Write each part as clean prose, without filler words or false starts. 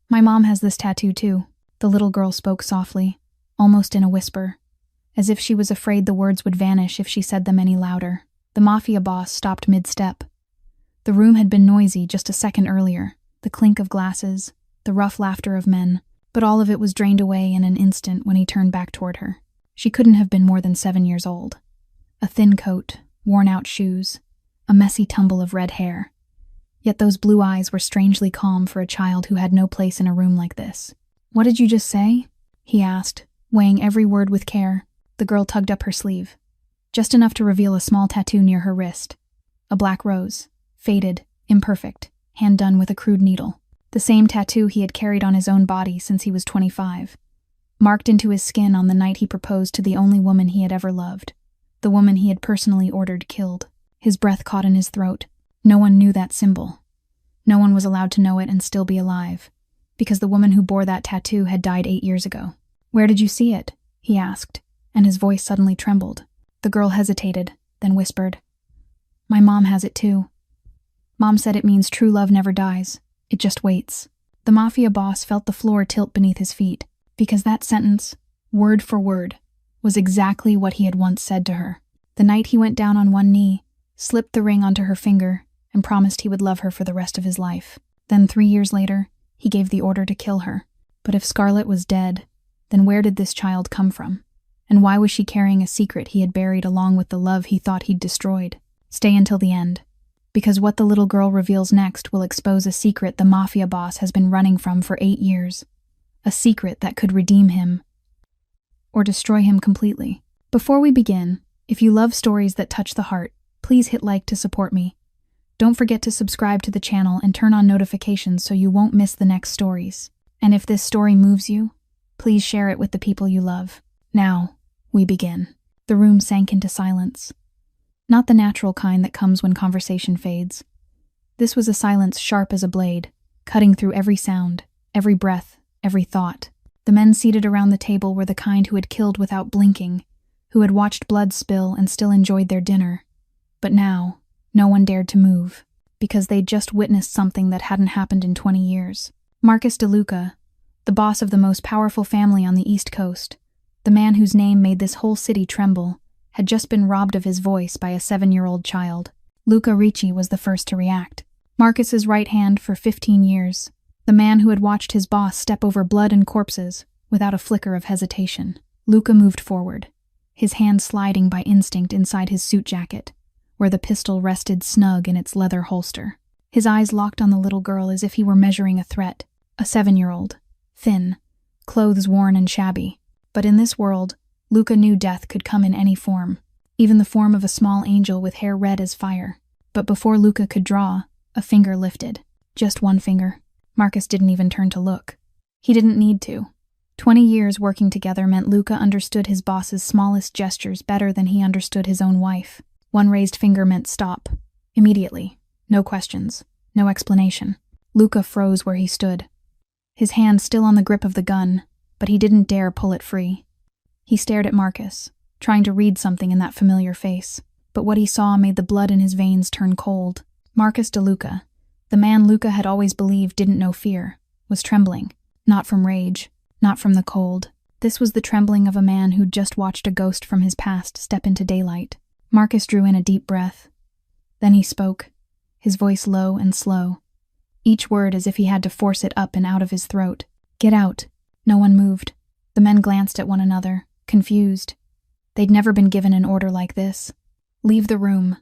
My mom has this tattoo too. The little girl spoke softly, almost in a whisper, as if she was afraid the words would vanish if she said them any louder. The Mafia Boss stopped mid-step. The room had been noisy just a second earlier, the clink of glasses, the rough laughter of men, but all of it was drained away in an instant when he turned back toward her. She couldn't have been more than 7 years old. A thin coat, worn-out shoes, a messy tumble of red hair. Yet those blue eyes were strangely calm for a child who had no place in a room like this. "What did you just say?" he asked, weighing every word with care. The girl tugged up her sleeve, just enough to reveal a small tattoo near her wrist. A black rose, faded, imperfect, hand-done with a crude needle. The same tattoo he had carried on his own body since he was 25. Marked into his skin on the night he proposed to the only woman he had ever loved. The woman he had personally ordered killed. His breath caught in his throat. No one knew that symbol. No one was allowed to know it and still be alive, because the woman who bore that tattoo had died 8 years ago. "Where did you see it?" he asked, and his voice suddenly trembled. The girl hesitated, then whispered, "My mom has it too. Mom said it means true love never dies. It just waits." The Mafia Boss felt the floor tilt beneath his feet, because that sentence, word for word, was exactly what he had once said to her. The night he went down on one knee, slipped the ring onto her finger, and promised he would love her for the rest of his life. Then 3 years later, he gave the order to kill her. But if Scarlett was dead, then where did this child come from? And why was she carrying a secret he had buried along with the love he thought he'd destroyed? Stay until the end, because what the little girl reveals next will expose a secret the Mafia Boss has been running from for 8 years. A secret that could redeem him, or destroy him completely. Before we begin, if you love stories that touch the heart, please hit like to support me. Don't forget to subscribe to the channel and turn on notifications so you won't miss the next stories. And if this story moves you, please share it with the people you love. Now, we begin. The room sank into silence. Not the natural kind that comes when conversation fades. This was a silence sharp as a blade, cutting through every sound, every breath, every thought. The men seated around the table were the kind who had killed without blinking, who had watched blood spill and still enjoyed their dinner. But now, no one dared to move, because they'd just witnessed something that hadn't happened in 20 years. Marcus DeLuca, the boss of the most powerful family on the East Coast, the man whose name made this whole city tremble, had just been robbed of his voice by a 7-year-old child. Luca Ricci was the first to react. Marcus's right hand for 15 years, the man who had watched his boss step over blood and corpses without a flicker of hesitation. Luca moved forward, his hand sliding by instinct inside his suit jacket, where the pistol rested snug in its leather holster. His eyes locked on the little girl as if he were measuring a threat. A 7-year-old, thin, clothes worn and shabby. But in this world, Luca knew death could come in any form, even the form of a small angel with hair red as fire. But before Luca could draw, a finger lifted. Just one finger. Marcus didn't even turn to look. He didn't need to. 20 years working together meant Luca understood his boss's smallest gestures better than he understood his own wife. One raised finger meant stop. Immediately. No questions. No explanation. Luca froze where he stood. His hand still on the grip of the gun, but he didn't dare pull it free. He stared at Marcus, trying to read something in that familiar face. But what he saw made the blood in his veins turn cold. Marcus DeLuca, the man Luca had always believed didn't know fear, was trembling. Not from rage, not from the cold. This was the trembling of a man who'd just watched a ghost from his past step into daylight. Marcus drew in a deep breath. Then he spoke, his voice low and slow, each word as if he had to force it up and out of his throat. "Get out." No one moved. The men glanced at one another, confused. They'd never been given an order like this. "Leave the room.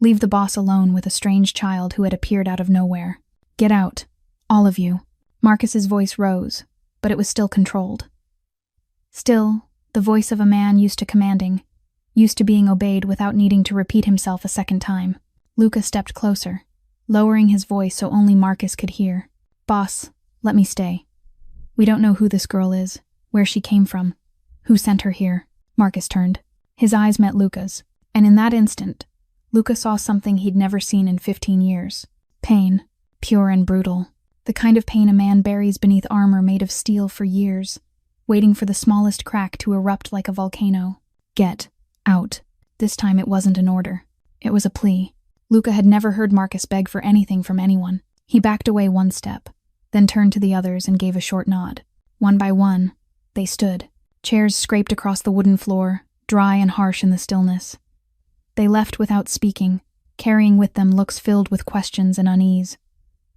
Leave the boss alone with a strange child who had appeared out of nowhere. Get out. All of you." Marcus's voice rose, but it was still controlled. Still, the voice of a man used to commanding, used to being obeyed without needing to repeat himself a second time. Luca stepped closer, lowering his voice so only Marcus could hear. "Boss, let me stay. We don't know who this girl is, where she came from, who sent her here." Marcus turned. His eyes met Luca's, and in that instant, Luca saw something he'd never seen in 15 years. Pain, pure and brutal. The kind of pain a man buries beneath armor made of steel for years, waiting for the smallest crack to erupt like a volcano. "Get out." This time it wasn't an order. It was a plea. Luca had never heard Marcus beg for anything from anyone. He backed away one step, then turned to the others and gave a short nod. One by one, they stood. Chairs scraped across the wooden floor, dry and harsh in the stillness. They left without speaking, carrying with them looks filled with questions and unease.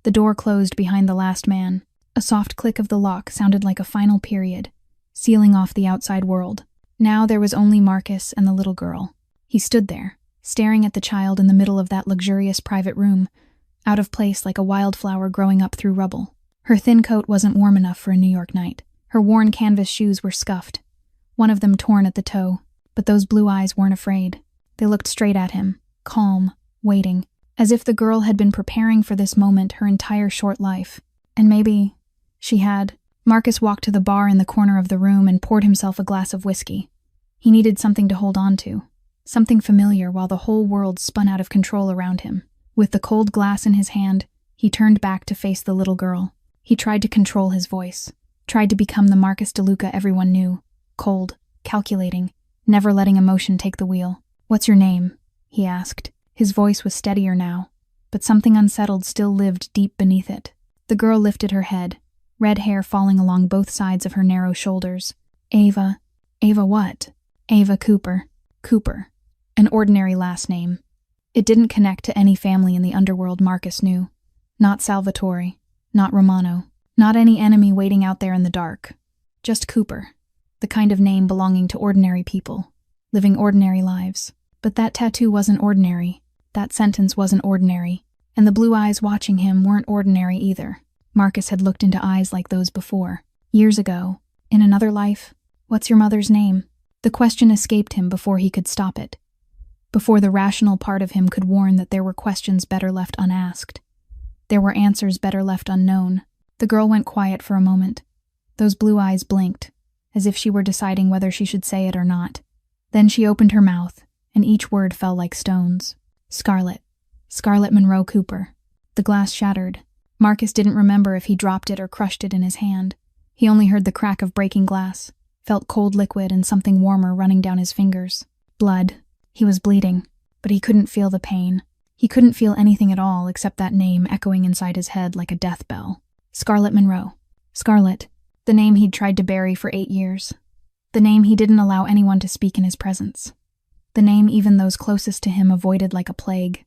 The door closed behind the last man. A soft click of the lock sounded like a final period, sealing off the outside world. Now there was only Marcus and the little girl. He stood there, staring at the child in the middle of that luxurious private room, out of place like a wildflower growing up through rubble. Her thin coat wasn't warm enough for a New York night. Her worn canvas shoes were scuffed, one of them torn at the toe, but those blue eyes weren't afraid. They looked straight at him, calm, waiting, as if the girl had been preparing for this moment her entire short life. And maybe she had. Marcus walked to the bar in the corner of the room and poured himself a glass of whiskey. He needed something to hold on to, something familiar while the whole world spun out of control around him. With the cold glass in his hand, he turned back to face the little girl. He tried to control his voice, tried to become the Marcus DeLuca everyone knew, cold, calculating, never letting emotion take the wheel. "What's your name?" he asked. His voice was steadier now, but something unsettled still lived deep beneath it. The girl lifted her head, red hair falling along both sides of her narrow shoulders. "Ava." "Ava what?" "Ava Cooper." Cooper. An ordinary last name. It didn't connect to any family in the underworld Marcus knew. Not Salvatore. Not Romano. Not any enemy waiting out there in the dark. Just Cooper. The kind of name belonging to ordinary people, living ordinary lives. But that tattoo wasn't ordinary. That sentence wasn't ordinary. And the blue eyes watching him weren't ordinary either. Marcus had looked into eyes like those before. Years ago. In another life. "What's your mother's name?" The question escaped him before he could stop it. Before the rational part of him could warn that there were questions better left unasked. There were answers better left unknown. The girl went quiet for a moment. Those blue eyes blinked, as if she were deciding whether she should say it or not. Then she opened her mouth, and each word fell like stones. Scarlett. Scarlett Monroe Cooper. The glass shattered. Marcus didn't remember if he dropped it or crushed it in his hand. He only heard the crack of breaking glass, felt cold liquid and something warmer running down his fingers. Blood. He was bleeding, but he couldn't feel the pain. He couldn't feel anything at all except that name echoing inside his head like a death bell. Scarlett Monroe. Scarlett. The name he'd tried to bury for 8 years. The name he didn't allow anyone to speak in his presence. The name even those closest to him avoided like a plague.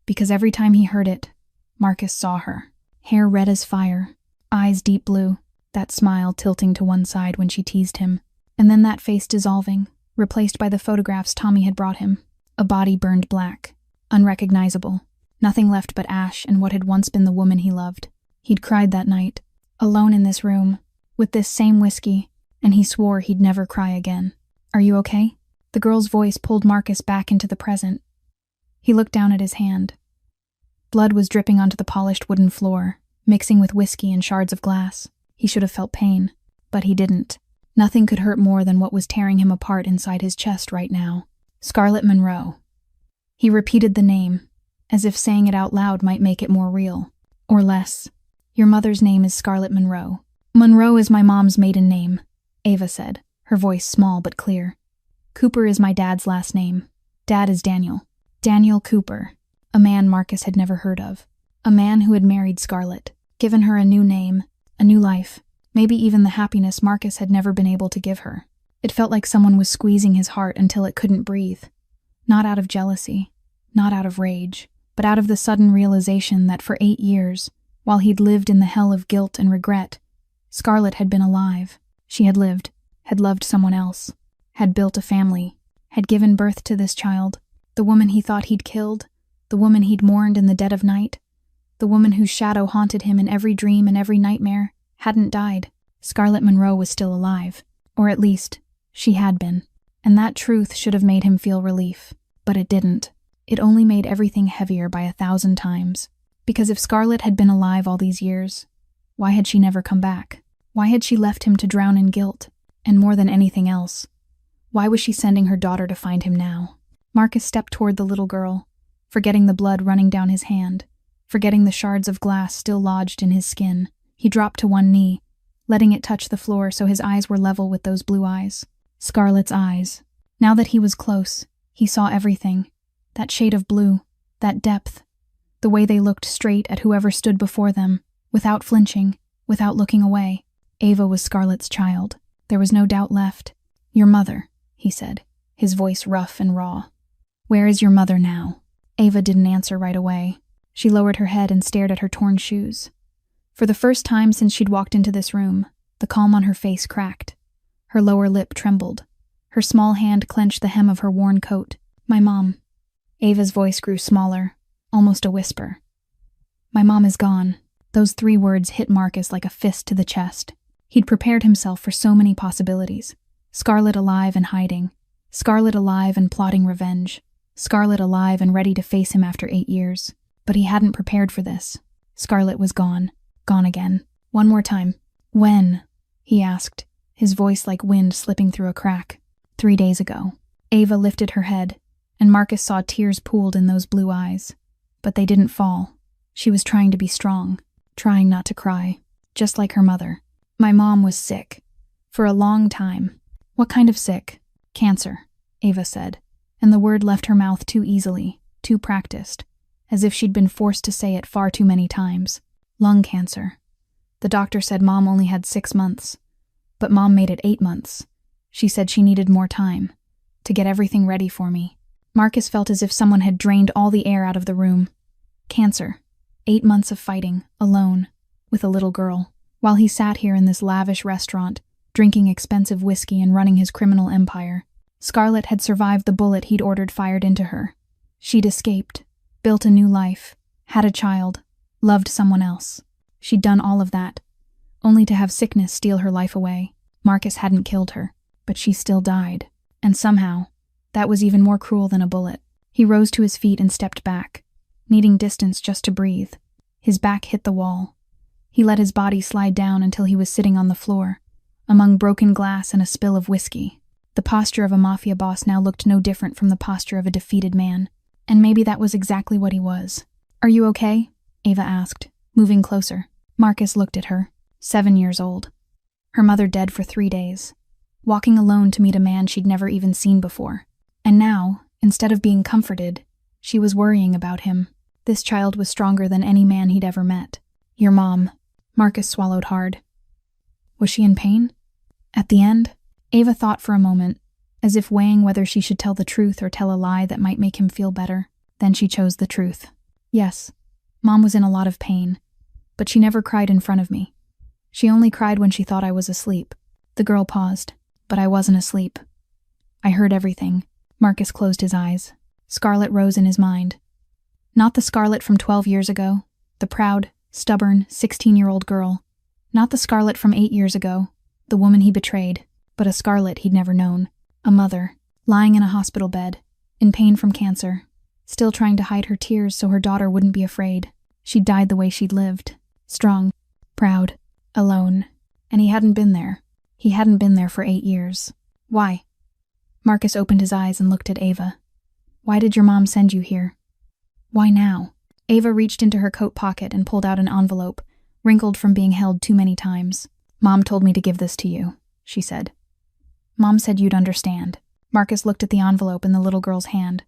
Because every time he heard it, Marcus saw her. Hair red as fire, eyes deep blue, that smile tilting to one side when she teased him, and then that face dissolving, replaced by the photographs Tommy had brought him. A body burned black, unrecognizable, nothing left but ash and what had once been the woman he loved. He'd cried that night, alone in this room, with this same whiskey, and he swore he'd never cry again. "Are you okay?" The girl's voice pulled Marcus back into the present. He looked down at his hand. Blood was dripping onto the polished wooden floor, mixing with whiskey and shards of glass. He should have felt pain, but he didn't. Nothing could hurt more than what was tearing him apart inside his chest right now. Scarlett Monroe. He repeated the name, as if saying it out loud might make it more real. Or less. "Your mother's name is Scarlett Monroe." "Monroe is my mom's maiden name," Ava said, her voice small but clear. "Cooper is my dad's last name. Dad is Daniel. Daniel Cooper. A man Marcus had never heard of. A man who had married Scarlett, given her a new name, a new life, maybe even the happiness Marcus had never been able to give her. It felt like someone was squeezing his heart until it couldn't breathe. Not out of jealousy, not out of rage, but out of the sudden realization that for 8 years, while he'd lived in the hell of guilt and regret, Scarlett had been alive. She had lived, had loved someone else, had built a family, had given birth to this child, the woman he thought he'd killed, the woman he'd mourned in the dead of night, the woman whose shadow haunted him in every dream and every nightmare, hadn't died. Scarlett Monroe was still alive, or at least, she had been, and that truth should have made him feel relief. But it didn't. It only made everything heavier by 1,000 times. Because if Scarlett had been alive all these years, why had she never come back? Why had she left him to drown in guilt? And more than anything else, why was she sending her daughter to find him now? Marcus stepped toward the little girl, forgetting the blood running down his hand, forgetting the shards of glass still lodged in his skin. He dropped to one knee, letting it touch the floor so his eyes were level with those blue eyes. Scarlett's eyes. Now that he was close, he saw everything. That shade of blue, that depth, the way they looked straight at whoever stood before them, without flinching, Without looking away, Ava was Scarlett's child. There was no doubt left. "Your mother," he said, his voice rough and raw. "Where is your mother now?" Ava didn't answer right away. She lowered her head and stared at her torn shoes. For the first time since she'd walked into this room, the calm on her face cracked. Her lower lip trembled. Her small hand clenched the hem of her worn coat. "My mom." Ava's voice grew smaller, almost a whisper. "My mom is gone." Those 3 words hit Marcus like a fist to the chest. He'd prepared himself for so many possibilities. Scarlett alive and hiding. Scarlett alive and plotting revenge. Scarlett alive and ready to face him after 8 years. But he hadn't prepared for this. Scarlett was gone. Gone again. One more time. "When?" he asked, his voice like wind slipping through a crack. 3 days ago. Ava lifted her head, and Marcus saw tears pooled in those blue eyes. But they didn't fall. She was trying to be strong, trying not to cry, just like her mother. "My mom was sick. For a long time." "What kind of sick?" "Cancer," Ava said, and the word left her mouth too easily, too practiced, as if she'd been forced to say it far too many times. "Lung cancer. The doctor said Mom only had 6 months. But Mom made it 8 months. She said she needed more time to get everything ready for me." Marcus felt as if someone had drained all the air out of the room. Cancer. 8 months of fighting, alone, with a little girl, while he sat here in this lavish restaurant, drinking expensive whiskey and running his criminal empire. Scarlett had survived the bullet he'd ordered fired into her. She'd escaped, built a new life, had a child, loved someone else. She'd done all of that, only to have sickness steal her life away. Marcus hadn't killed her, but she still died. And somehow, that was even more cruel than a bullet. He rose to his feet and stepped back, needing distance just to breathe. His back hit the wall. He let his body slide down until he was sitting on the floor, among broken glass and a spill of whiskey. The posture of a mafia boss now looked no different from the posture of a defeated man. And maybe that was exactly what he was. "Are you okay?" Ava asked, moving closer. Marcus looked at her, 7 years old. Her mother dead for 3 days, walking alone to meet a man she'd never even seen before. And now, instead of being comforted, she was worrying about him. This child was stronger than any man he'd ever met. "Your mom." Marcus swallowed hard. Was she in pain? At the end, Ava thought for a moment, as if weighing whether she should tell the truth or tell a lie that might make him feel better. Then she chose the truth. "Yes, Mom was in a lot of pain, but she never cried in front of me. She only cried when she thought I was asleep." The girl paused, "But I wasn't asleep. I heard everything." Marcus closed his eyes. Scarlett rose in his mind. Not the Scarlett from 12 years ago, the proud, stubborn, 16-year-old girl. Not the Scarlett from 8 years ago, the woman he betrayed, but a Scarlett he'd never known. A mother, lying in a hospital bed, in pain from cancer, still trying to hide her tears so her daughter wouldn't be afraid. She'd died the way she'd lived, strong, proud, alone, and he hadn't been there. He hadn't been there for 8 years. Why? Marcus opened his eyes and looked at Ava. "Why did your mom send you here?" "Why now?" Ava reached into her coat pocket and pulled out an envelope, wrinkled from being held too many times. "Mom told me to give this to you," she said. "Mom said you'd understand." Marcus looked at the envelope in the little girl's hand,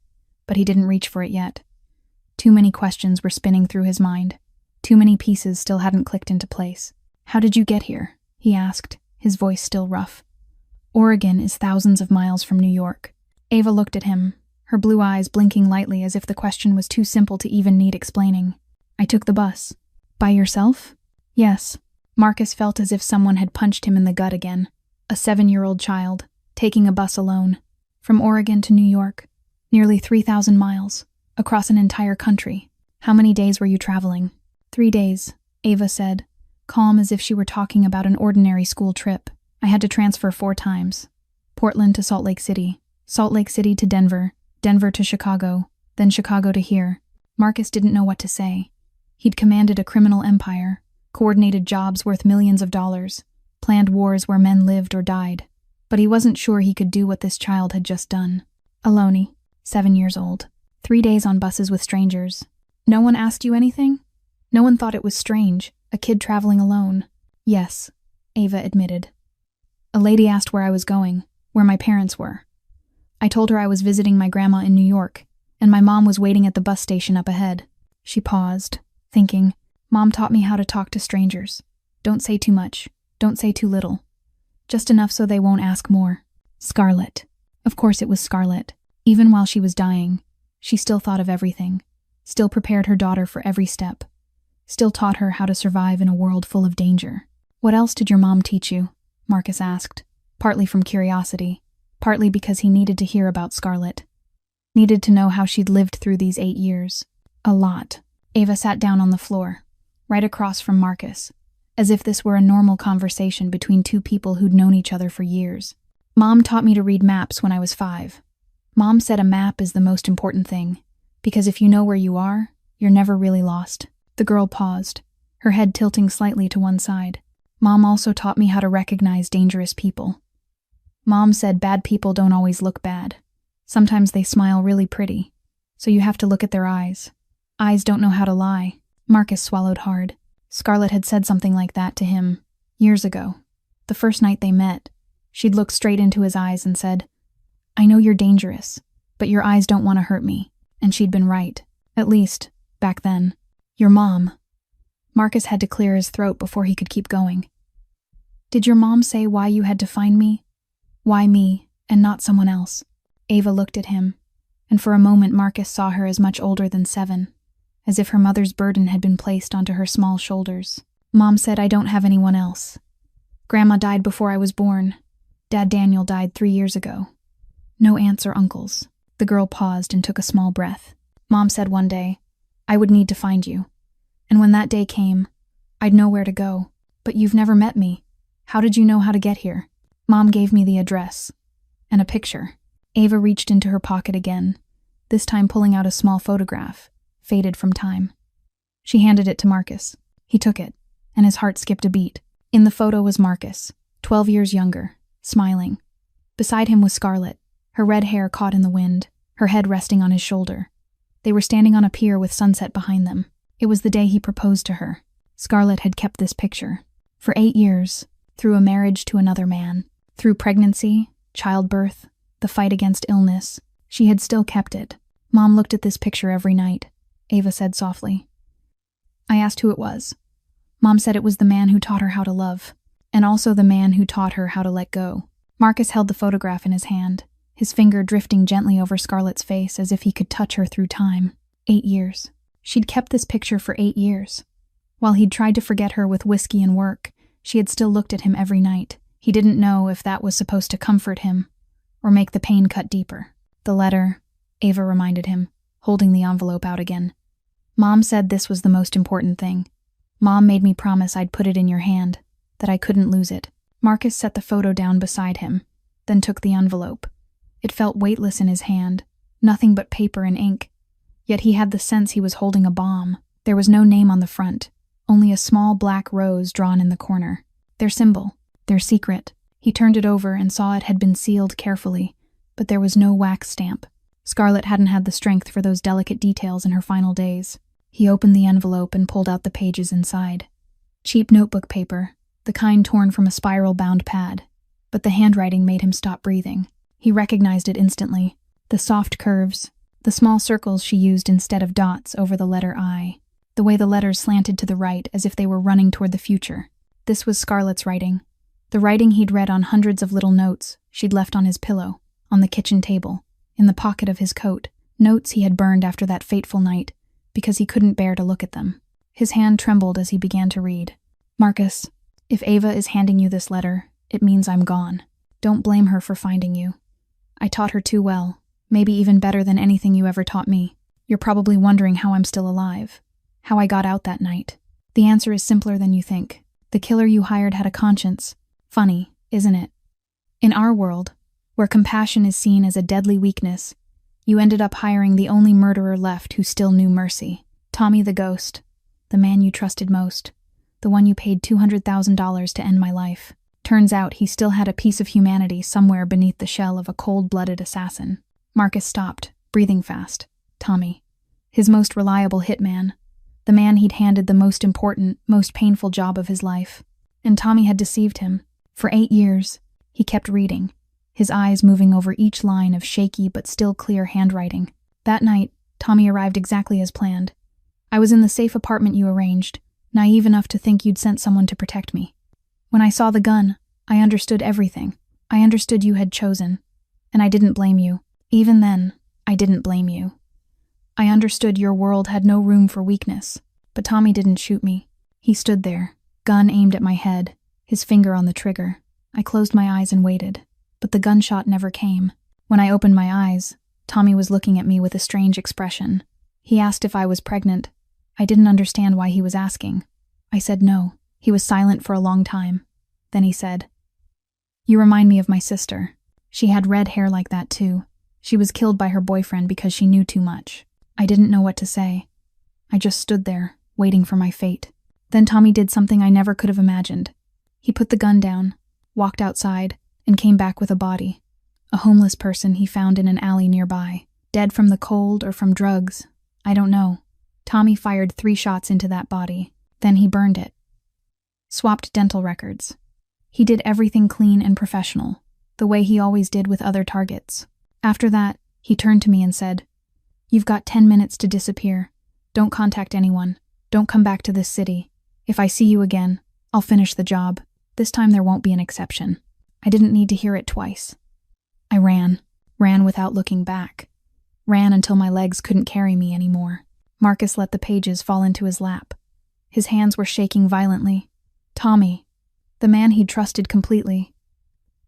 but he didn't reach for it yet. Too many questions were spinning through his mind. Too many pieces still hadn't clicked into place. "How did you get here?" he asked, his voice still rough. "Oregon is thousands of miles from New York." Ava looked at him, her blue eyes blinking lightly as if the question was too simple to even need explaining. "I took the bus." "By yourself?" "Yes." Marcus felt as if someone had punched him in the gut again. A 7-year-old child, taking a bus alone. From Oregon to New York. Nearly 3,000 miles. Across an entire country. "How many days were you traveling?" 3 days, Ava said, calm as if she were talking about an ordinary school trip. "I had to transfer 4 times. Portland to Salt Lake City. Salt Lake City to Denver. Denver to Chicago. Then Chicago to here." Marcus didn't know what to say. He'd commanded a criminal empire, coordinated jobs worth millions of dollars, planned wars where men lived or died. But he wasn't sure he could do what this child had just done. Alone, 7 years old. 3 days on buses with strangers. "No one asked you anything?" "No one thought it was strange, a kid traveling alone." "Yes," Ava admitted. "A lady asked where I was going, where my parents were. I told her I was visiting my grandma in New York, and my mom was waiting at the bus station up ahead." She paused, thinking, "Mom taught me how to talk to strangers. Don't say too much. Don't say too little. Just enough so they won't ask more. Scarlett. Of course it was Scarlett. Even while she was dying, she still thought of everything. Still prepared her daughter for every step. Still taught her how to survive in a world full of danger. What else did your mom teach you? Marcus asked, partly from curiosity, partly because he needed to hear about Scarlett. Needed to know how she'd lived through these 8 years. A lot. Ava sat down on the floor, right across from Marcus, as if this were a normal conversation between two people who'd known each other for years. Mom taught me to read maps when I was 5. Mom said a map is the most important thing, because if you know where you are, you're never really lost. The girl paused, her head tilting slightly to one side. Mom also taught me how to recognize dangerous people. Mom said bad people don't always look bad. Sometimes they smile really pretty, so you have to look at their eyes. Eyes don't know how to lie. Marcus swallowed hard. Scarlett had said something like that to him years ago. The first night they met, she'd looked straight into his eyes and said, "I know you're dangerous, but your eyes don't want to hurt me." And she'd been right. At least, back then. Your mom. Marcus had to clear his throat before he could keep going. Did your mom say why you had to find me? Why me, and not someone else? Ava looked at him, and for a moment Marcus saw her as much older than 7, as if her mother's burden had been placed onto her small shoulders. Mom said I don't have anyone else. Grandma died before I was born. Dad Daniel died 3 years ago. No aunts or uncles. The girl paused and took a small breath. Mom said one day, I would need to find you. And when that day came, I'd know where to go. But you've never met me. How did you know how to get here? Mom gave me the address. And a picture. Ava reached into her pocket again, this time pulling out a small photograph, faded from time. She handed it to Marcus. He took it, and his heart skipped a beat. In the photo was Marcus, 12 years younger, smiling. Beside him was Scarlett, her red hair caught in the wind, her head resting on his shoulder. They were standing on a pier with sunset behind them. It was the day he proposed to her. Scarlett had kept this picture. For 8 years, through a marriage to another man, through pregnancy, childbirth, the fight against illness, she had still kept it. Mom looked at this picture every night, Ava said softly. I asked who it was. Mom said it was the man who taught her how to love, and also the man who taught her how to let go. Marcus held the photograph in his hand, his finger drifting gently over Scarlett's face as if he could touch her through time. 8 years. She'd kept this picture for 8 years. While he'd tried to forget her with whiskey and work, she had still looked at him every night. He didn't know if that was supposed to comfort him or make the pain cut deeper. The letter, Ava reminded him, holding the envelope out again. Mom said this was the most important thing. Mom made me promise I'd put it in your hand, that I couldn't lose it. Marcus set the photo down beside him, then took the envelope. It felt weightless in his hand, nothing but paper and ink. Yet he had the sense he was holding a bomb. There was no name on the front, only a small black rose drawn in the corner. Their symbol, their secret. He turned it over and saw it had been sealed carefully, but there was no wax stamp. Scarlett hadn't had the strength for those delicate details in her final days. He opened the envelope and pulled out the pages inside. Cheap notebook paper, the kind torn from a spiral-bound pad. But the handwriting made him stop breathing. He recognized it instantly. The soft curves, the small circles she used instead of dots over the letter I. The way the letters slanted to the right as if they were running toward the future. This was Scarlett's writing. The writing he'd read on hundreds of little notes she'd left on his pillow, on the kitchen table, in the pocket of his coat. Notes he had burned after that fateful night, because he couldn't bear to look at them. His hand trembled as he began to read. Marcus, if Ava is handing you this letter, it means I'm gone. Don't blame her for finding you. I taught her too well, maybe even better than anything you ever taught me. You're probably wondering how I'm still alive, how I got out that night. The answer is simpler than you think. The killer you hired had a conscience. Funny, isn't it? In our world, where compassion is seen as a deadly weakness, you ended up hiring the only murderer left who still knew mercy. Tommy the ghost, the man you trusted most, the one you paid $200,000 to end my life. Turns out he still had a piece of humanity somewhere beneath the shell of a cold-blooded assassin. Marcus stopped, breathing fast. Tommy. His most reliable hitman. The man he'd handed the most important, most painful job of his life. And Tommy had deceived him. For 8 years, he kept reading, his eyes moving over each line of shaky but still clear handwriting. That night, Tommy arrived exactly as planned. I was in the safe apartment you arranged, naive enough to think you'd sent someone to protect me. When I saw the gun, I understood everything. I understood you had chosen, and I didn't blame you. Even then, I didn't blame you. I understood your world had no room for weakness, but Tommy didn't shoot me. He stood there, gun aimed at my head, his finger on the trigger. I closed my eyes and waited, but the gunshot never came. When I opened my eyes, Tommy was looking at me with a strange expression. He asked if I was pregnant. I didn't understand why he was asking. I said no. He was silent for a long time. Then he said, "You remind me of my sister. She had red hair like that too. She was killed by her boyfriend because she knew too much." I didn't know what to say. I just stood there, waiting for my fate. Then Tommy did something I never could have imagined. He put the gun down, walked outside, and came back with a body. A homeless person he found in an alley nearby, dead from the cold or from drugs. I don't know. Tommy fired 3 shots into that body. Then he burned it. Swapped dental records. He did everything clean and professional, the way he always did with other targets. After that, he turned to me and said, "You've got 10 minutes to disappear. Don't contact anyone. Don't come back to this city. If I see you again, I'll finish the job. This time there won't be an exception." I didn't need to hear it twice. I ran without looking back. Ran until my legs couldn't carry me anymore. Marcus let the pages fall into his lap. His hands were shaking violently. Tommy, the man he'd trusted completely.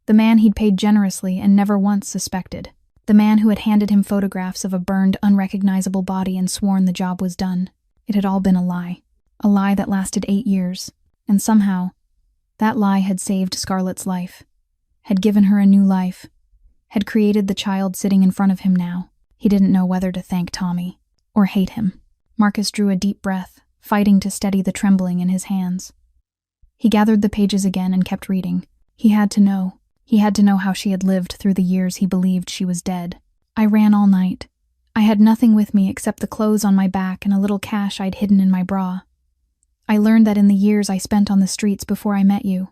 The man he'd paid generously and never once suspected. The man who had handed him photographs of a burned, unrecognizable body and sworn the job was done. It had all been a lie that lasted 8 years, and somehow, that lie had saved Scarlett's life, had given her a new life, had created the child sitting in front of him now. He didn't know whether to thank Tommy or hate him. Marcus drew a deep breath, fighting to steady the trembling in his hands. He gathered the pages again and kept reading. He had to know. He had to know how she had lived through the years he believed she was dead. I ran all night. I had nothing with me except the clothes on my back and a little cash I'd hidden in my bra. I learned that in the years I spent on the streets before I met you,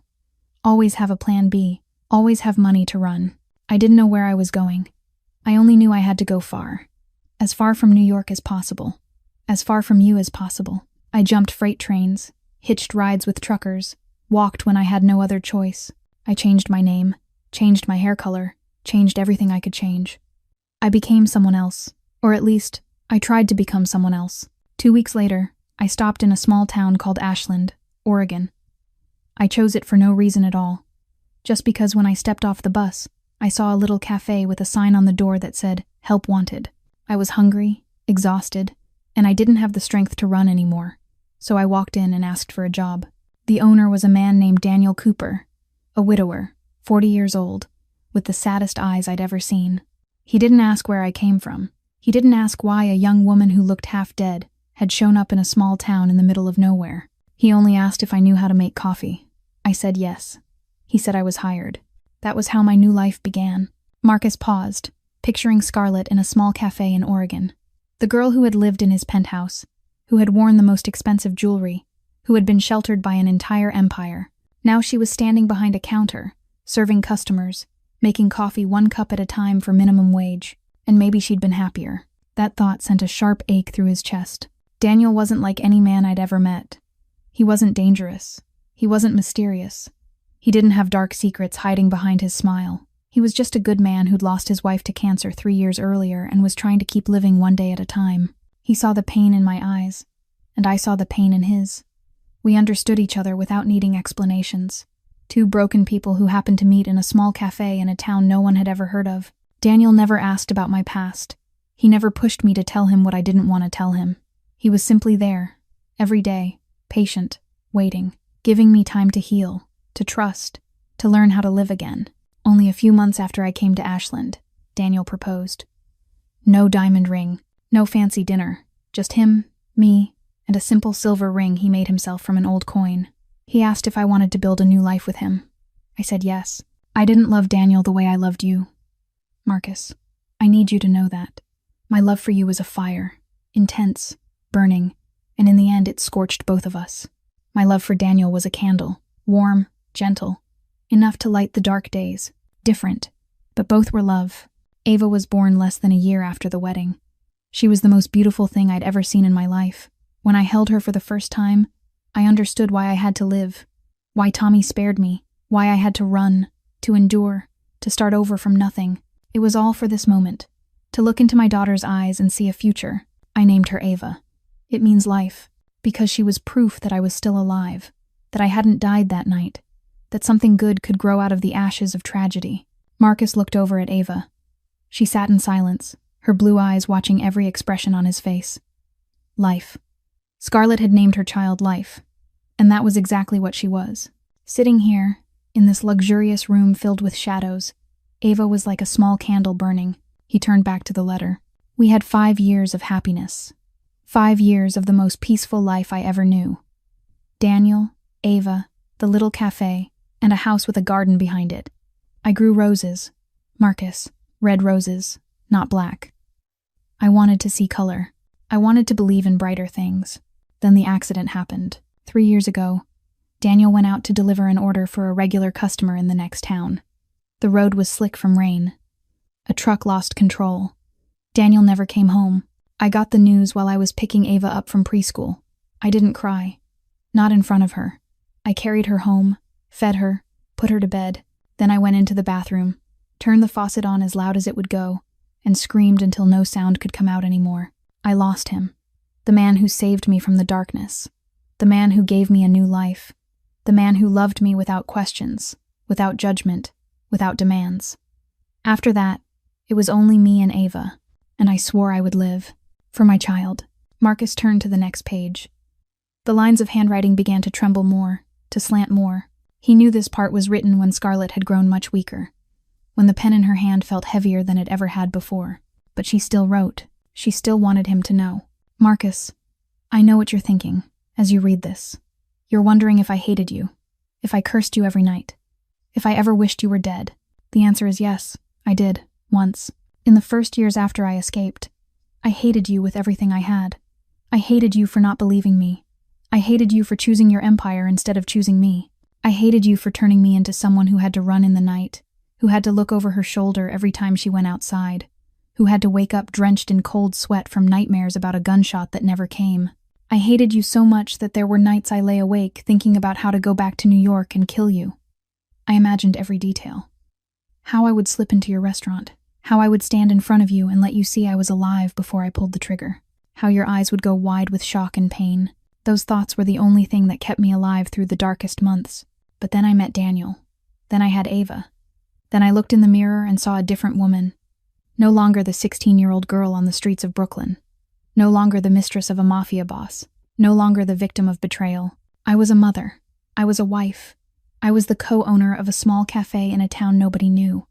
always have a plan B, always have money to run. I didn't know where I was going. I only knew I had to go far. As far from New York as possible. As far from you as possible. I jumped freight trains, hitched rides with truckers, walked when I had no other choice. I changed my name, changed my hair color, changed everything I could change. I became someone else, or at least, I tried to become someone else. 2 weeks later, I stopped in a small town called Ashland, Oregon. I chose it for no reason at all. Just because when I stepped off the bus, I saw a little cafe with a sign on the door that said, "Help Wanted." I was hungry, exhausted, and I didn't have the strength to run anymore, so I walked in and asked for a job. The owner was a man named Daniel Cooper, a widower, 40 years old, with the saddest eyes I'd ever seen. He didn't ask where I came from. He didn't ask why a young woman who looked half dead had shown up in a small town in the middle of nowhere. He only asked if I knew how to make coffee. I said yes. He said I was hired. That was how my new life began. Marcus paused, picturing Scarlett in a small cafe in Oregon. The girl who had lived in his penthouse, who had worn the most expensive jewelry, who had been sheltered by an entire empire. Now she was standing behind a counter, serving customers, making coffee 1 cup at a time for minimum wage, and maybe she'd been happier. That thought sent a sharp ache through his chest. Daniel wasn't like any man I'd ever met. He wasn't dangerous. He wasn't mysterious. He didn't have dark secrets hiding behind his smile. He was just a good man who'd lost his wife to cancer 3 years earlier and was trying to keep living one day at a time. He saw the pain in my eyes, and I saw the pain in his. We understood each other without needing explanations. 2 broken people who happened to meet in a small cafe in a town no one had ever heard of. Daniel never asked about my past. He never pushed me to tell him what I didn't want to tell him. He was simply there, every day, patient, waiting, giving me time to heal, to trust, to learn how to live again. Only a few months after I came to Ashland, Daniel proposed. No diamond ring, no fancy dinner, just him, me, and a simple silver ring he made himself from an old coin. He asked if I wanted to build a new life with him. I said yes. I didn't love Daniel the way I loved you. Marcus, I need you to know that. My love for you was a fire, intense, burning, and in the end it scorched both of us. My love for Daniel was a candle, warm, gentle, enough to light the dark days, different, but both were love. Ava was born less than a year after the wedding. She was the most beautiful thing I'd ever seen in my life. When I held her for the first time, I understood why I had to live, why Tommy spared me, why I had to run, to endure, to start over from nothing. It was all for this moment, to look into my daughter's eyes and see a future. I named her Ava. It means life, because she was proof that I was still alive, that I hadn't died that night, that something good could grow out of the ashes of tragedy. Marcus looked over at Ava. She sat in silence, her blue eyes watching every expression on his face. Life. Scarlett had named her child Life, and that was exactly what she was. Sitting here, in this luxurious room filled with shadows, Ava was like a small candle burning. He turned back to the letter. We had 5 years of happiness. 5 years of the most peaceful life I ever knew. Daniel, Ava, the little cafe, and a house with a garden behind it. I grew roses. Marcus, red roses, not black. I wanted to see color. I wanted to believe in brighter things. Then the accident happened. 3 years ago, Daniel went out to deliver an order for a regular customer in the next town. The road was slick from rain. A truck lost control. Daniel never came home. I got the news while I was picking Ava up from preschool. I didn't cry. Not in front of her. I carried her home, fed her, put her to bed. Then I went into the bathroom, turned the faucet on as loud as it would go, and screamed until no sound could come out anymore. I lost him. The man who saved me from the darkness. The man who gave me a new life. The man who loved me without questions, without judgment, without demands. After that, it was only me and Ava, and I swore I would live. For my child. Marcus turned to the next page. The lines of handwriting began to tremble more, to slant more. He knew this part was written when Scarlett had grown much weaker, when the pen in her hand felt heavier than it ever had before. But she still wrote. She still wanted him to know. Marcus, I know what you're thinking as you read this. You're wondering if I hated you, if I cursed you every night, if I ever wished you were dead. The answer is yes, I did, once. In the first years after I escaped, I hated you with everything I had. I hated you for not believing me. I hated you for choosing your empire instead of choosing me. I hated you for turning me into someone who had to run in the night, who had to look over her shoulder every time she went outside, who had to wake up drenched in cold sweat from nightmares about a gunshot that never came. I hated you so much that there were nights I lay awake thinking about how to go back to New York and kill you. I imagined every detail. How I would slip into your restaurant. How I would stand in front of you and let you see I was alive before I pulled the trigger. How your eyes would go wide with shock and pain. Those thoughts were the only thing that kept me alive through the darkest months. But then I met Daniel. Then I had Ava. Then I looked in the mirror and saw a different woman. No longer the 16-year-old girl on the streets of Brooklyn. No longer the mistress of a mafia boss. No longer the victim of betrayal. I was a mother. I was a wife. I was the co-owner of a small cafe in a town nobody knew.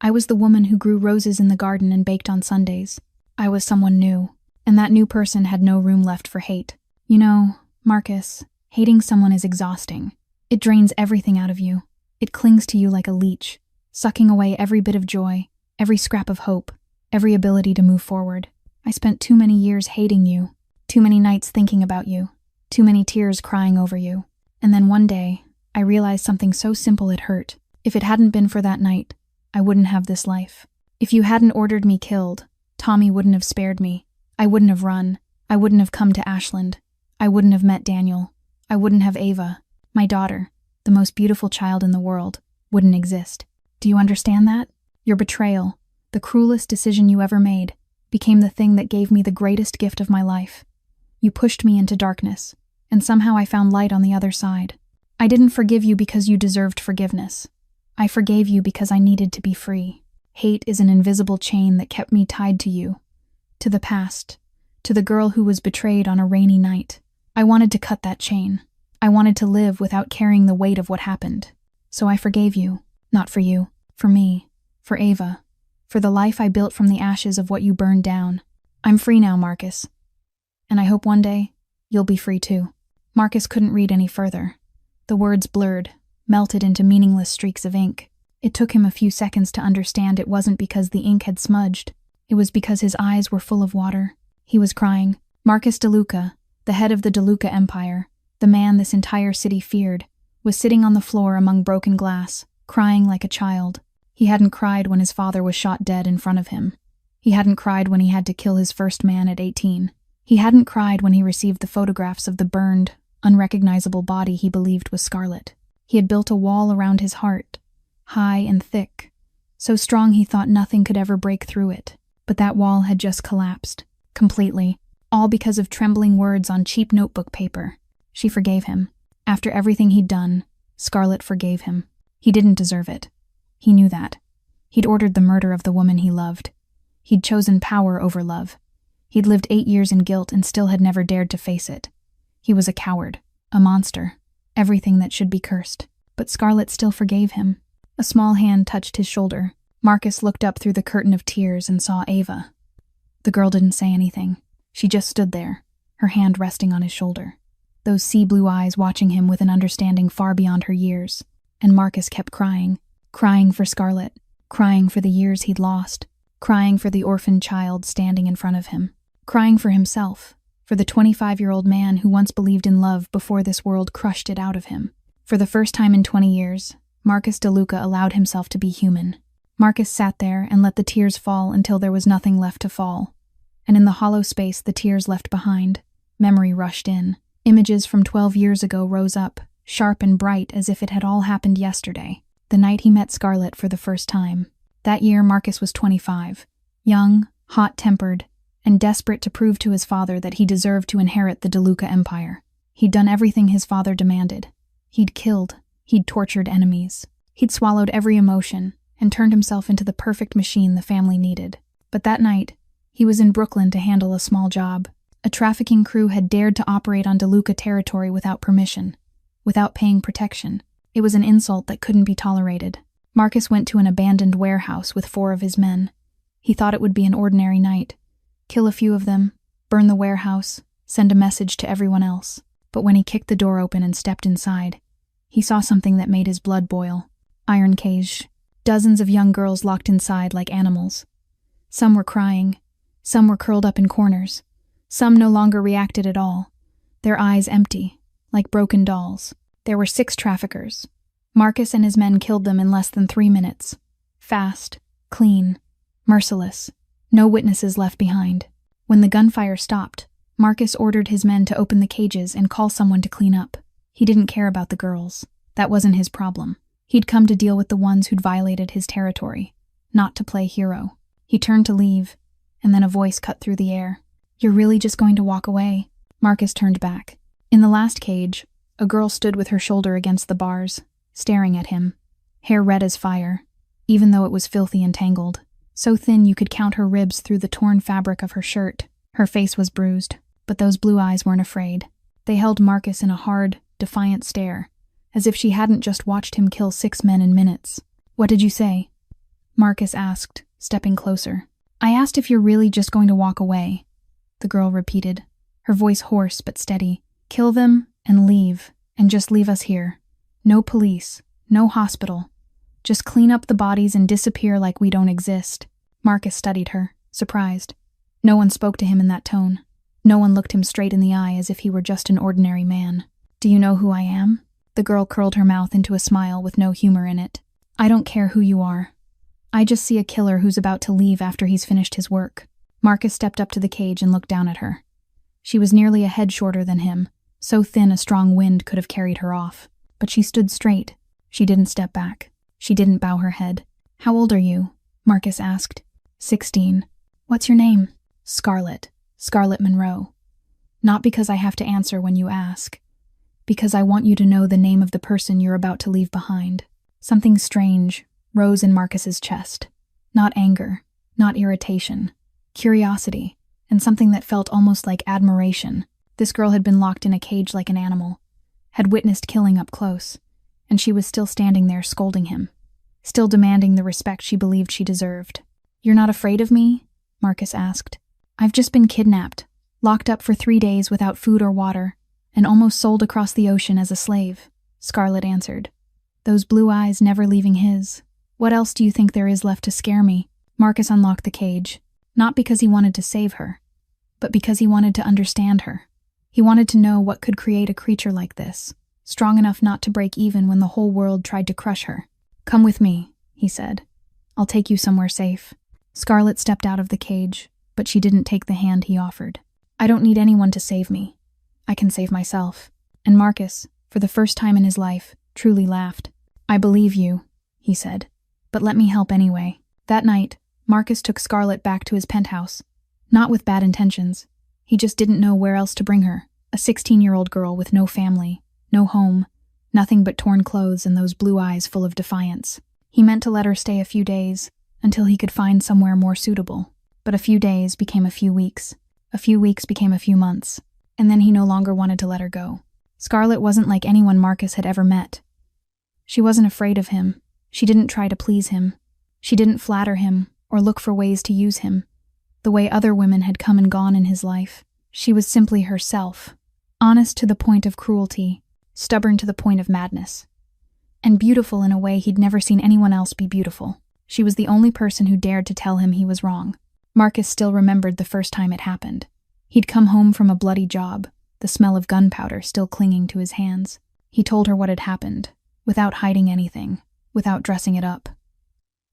I was the woman who grew roses in the garden and baked on Sundays. I was someone new, and that new person had no room left for hate. You know, Marcus, hating someone is exhausting. It drains everything out of you. It clings to you like a leech, sucking away every bit of joy, every scrap of hope, every ability to move forward. I spent too many years hating you, too many nights thinking about you, too many tears crying over you. And then one day, I realized something so simple it hurt. If it hadn't been for that night, I wouldn't have this life. If you hadn't ordered me killed, Tommy wouldn't have spared me. I wouldn't have run. I wouldn't have come to Ashland. I wouldn't have met Daniel. I wouldn't have Ava. My daughter, the most beautiful child in the world, wouldn't exist. Do you understand that? Your betrayal, the cruelest decision you ever made, became the thing that gave me the greatest gift of my life. You pushed me into darkness, and somehow I found light on the other side. I didn't forgive you because you deserved forgiveness. I forgave you because I needed to be free. Hate is an invisible chain that kept me tied to you, to the past, to the girl who was betrayed on a rainy night. I wanted to cut that chain. I wanted to live without carrying the weight of what happened. So I forgave you, not for you, for me, for Ava, for the life I built from the ashes of what you burned down. I'm free now, Marcus. And I hope one day, you'll be free too. Marcus couldn't read any further. The words blurred, melted into meaningless streaks of ink. It took him a few seconds to understand it wasn't because the ink had smudged. It was because his eyes were full of water. He was crying. Marcus DeLuca, the head of the DeLuca Empire, the man this entire city feared, was sitting on the floor among broken glass, crying like a child. He hadn't cried when his father was shot dead in front of him. He hadn't cried when he had to kill his first man at 18. He hadn't cried when he received the photographs of the burned, unrecognizable body he believed was Scarlet. He had built a wall around his heart, high and thick, so strong he thought nothing could ever break through it. But that wall had just collapsed, completely, all because of trembling words on cheap notebook paper. She forgave him. After everything he'd done, Scarlet forgave him. He didn't deserve it. He knew that. He'd ordered the murder of the woman he loved. He'd chosen power over love. He'd lived 8 years in guilt and still had never dared to face it. He was a coward, a monster, everything that should be cursed. But Scarlet still forgave him. A small hand touched his shoulder. Marcus looked up through the curtain of tears and saw Ava. The girl didn't say anything. She just stood there, her hand resting on his shoulder. Those sea-blue eyes watching him with an understanding far beyond her years. And Marcus kept crying. Crying for Scarlet. Crying for the years he'd lost. Crying for the orphaned child standing in front of him. Crying for himself. For the 25-year-old man who once believed in love before this world crushed it out of him. For the first time in 20 years, Marcus DeLuca allowed himself to be human. Marcus sat there and let the tears fall until there was nothing left to fall. And in the hollow space the tears left behind, memory rushed in. Images from 12 years ago rose up, sharp and bright as if it had all happened yesterday. The night he met Scarlet for the first time. That year Marcus was 25. Young, hot-tempered, and desperate to prove to his father that he deserved to inherit the DeLuca empire. He'd done everything his father demanded. He'd killed. He'd tortured enemies. He'd swallowed every emotion and turned himself into the perfect machine the family needed. But that night, he was in Brooklyn to handle a small job. A trafficking crew had dared to operate on DeLuca territory without permission, without paying protection. It was an insult that couldn't be tolerated. Marcus went to an abandoned warehouse with 4 of his men. He thought it would be an ordinary night. Kill a few of them, burn the warehouse, send a message to everyone else. But when he kicked the door open and stepped inside, he saw something that made his blood boil. Iron cage. Dozens of young girls locked inside like animals. Some were crying. Some were curled up in corners. Some no longer reacted at all, their eyes empty, like broken dolls. There were 6 traffickers. Marcus and his men killed them in less than 3 minutes. Fast, clean, merciless. No witnesses left behind. When the gunfire stopped, Marcus ordered his men to open the cages and call someone to clean up. He didn't care about the girls. That wasn't his problem. He'd come to deal with the ones who'd violated his territory, not to play hero. He turned to leave, and then a voice cut through the air. "You're really just going to walk away?" Marcus turned back. In the last cage, a girl stood with her shoulder against the bars, staring at him, hair red as fire, even though it was filthy and tangled. So thin you could count her ribs through the torn fabric of her shirt. Her face was bruised, but those blue eyes weren't afraid. They held Marcus in a hard, defiant stare, as if she hadn't just watched him kill 6 men in minutes. "What did you say?" Marcus asked, stepping closer. "I asked if you're really just going to walk away," the girl repeated, her voice hoarse but steady. "Kill them and leave, and just leave us here. No police, no hospital. Just clean up the bodies and disappear like we don't exist." Marcus studied her, surprised. No one spoke to him in that tone. No one looked him straight in the eye as if he were just an ordinary man. "Do you know who I am?" The girl curled her mouth into a smile with no humor in it. "I don't care who you are. I just see a killer who's about to leave after he's finished his work." Marcus stepped up to the cage and looked down at her. She was nearly a head shorter than him, so thin a strong wind could have carried her off. But she stood straight. She didn't step back. She didn't bow her head. "How old are you?" Marcus asked. 16. "What's your name?" "Scarlet. Scarlet Monroe. Not because I have to answer when you ask. Because I want you to know the name of the person you're about to leave behind." Something strange rose in Marcus's chest. Not anger, not irritation. Curiosity, and something that felt almost like admiration. This girl had been locked in a cage like an animal, had witnessed killing up close, and she was still standing there scolding him, still demanding the respect she believed she deserved. "You're not afraid of me?" Marcus asked. "I've just been kidnapped, locked up for 3 days without food or water, and almost sold across the ocean as a slave," Scarlet answered, those blue eyes never leaving his. "What else do you think there is left to scare me?" Marcus unlocked the cage, not because he wanted to save her, but because he wanted to understand her. He wanted to know what could create a creature like this, strong enough not to break even when the whole world tried to crush her. "Come with me," he said. "I'll take you somewhere safe." Scarlet stepped out of the cage, but she didn't take the hand he offered. "I don't need anyone to save me. I can save myself." And Marcus, for the first time in his life, truly laughed. "I believe you," he said, "but let me help anyway." That night, Marcus took Scarlett back to his penthouse. Not with bad intentions. He just didn't know where else to bring her. A 16-year-old girl with no family, no home, nothing but torn clothes and those blue eyes full of defiance. He meant to let her stay a few days, until he could find somewhere more suitable. But a few days became a few weeks. A few weeks became a few months. And then he no longer wanted to let her go. Scarlett wasn't like anyone Marcus had ever met. She wasn't afraid of him. She didn't try to please him. She didn't flatter him or look for ways to use him, the way other women had come and gone in his life. She was simply herself, honest to the point of cruelty, stubborn to the point of madness, and beautiful in a way he'd never seen anyone else be beautiful. She was the only person who dared to tell him he was wrong. Marcus still remembered the first time it happened. He'd come home from a bloody job, the smell of gunpowder still clinging to his hands. He told her what had happened, without hiding anything, without dressing it up.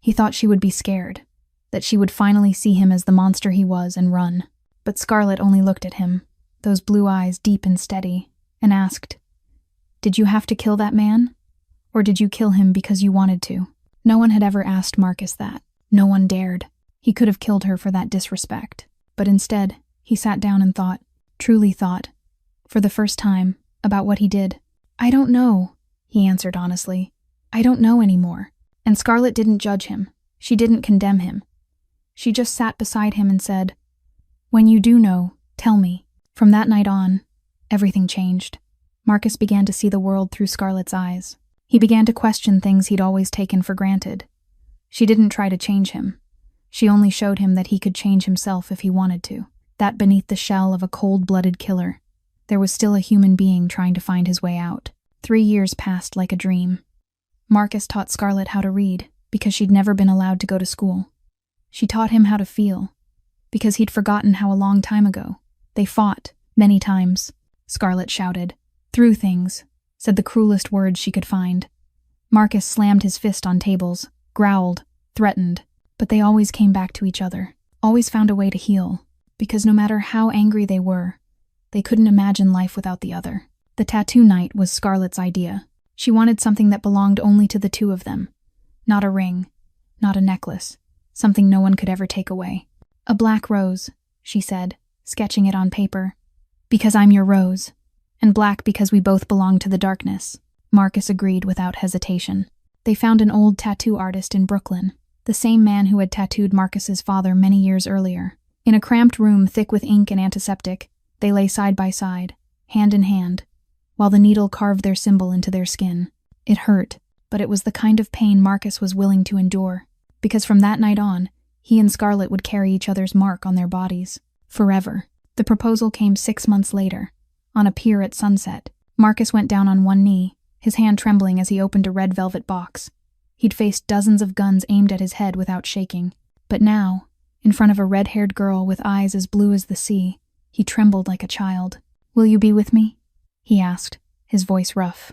He thought she would be scared, that she would finally see him as the monster he was and run. But Scarlett only looked at him, those blue eyes deep and steady, and asked, "Did you have to kill that man? Or did you kill him because you wanted to?" No one had ever asked Marcus that. No one dared. He could have killed her for that disrespect. But instead, he sat down and thought, truly thought, for the first time, about what he did. "I don't know," he answered honestly. "I don't know anymore." And Scarlett didn't judge him. She didn't condemn him. She just sat beside him and said, "When you do know, tell me." From that night on, everything changed. Marcus began to see the world through Scarlett's eyes. He began to question things he'd always taken for granted. She didn't try to change him. She only showed him that he could change himself if he wanted to. That beneath the shell of a cold-blooded killer, there was still a human being trying to find his way out. 3 years passed like a dream. Marcus taught Scarlett how to read, because she'd never been allowed to go to school. She taught him how to feel, because he'd forgotten how a long time ago they fought, many times. Scarlett shouted, threw things, said the cruelest words she could find. Marcus slammed his fist on tables, growled, threatened, but they always came back to each other, always found a way to heal, because no matter how angry they were, they couldn't imagine life without the other. The tattoo night was Scarlett's idea. She wanted something that belonged only to the two of them. Not a ring, not a necklace, something no one could ever take away. "A black rose," she said, sketching it on paper. "Because I'm your rose, and black because we both belong to the darkness." Marcus agreed without hesitation. They found an old tattoo artist in Brooklyn, the same man who had tattooed Marcus's father many years earlier. In a cramped room thick with ink and antiseptic, they lay side by side, hand in hand, while the needle carved their symbol into their skin. It hurt, but it was the kind of pain Marcus was willing to endure, because from that night on, he and Scarlett would carry each other's mark on their bodies, forever. The proposal came 6 months later, on a pier at sunset. Marcus went down on one knee, his hand trembling as he opened a red velvet box. He'd faced dozens of guns aimed at his head without shaking, but now, in front of a red-haired girl with eyes as blue as the sea, he trembled like a child. "Will you be with me?" he asked, his voice rough.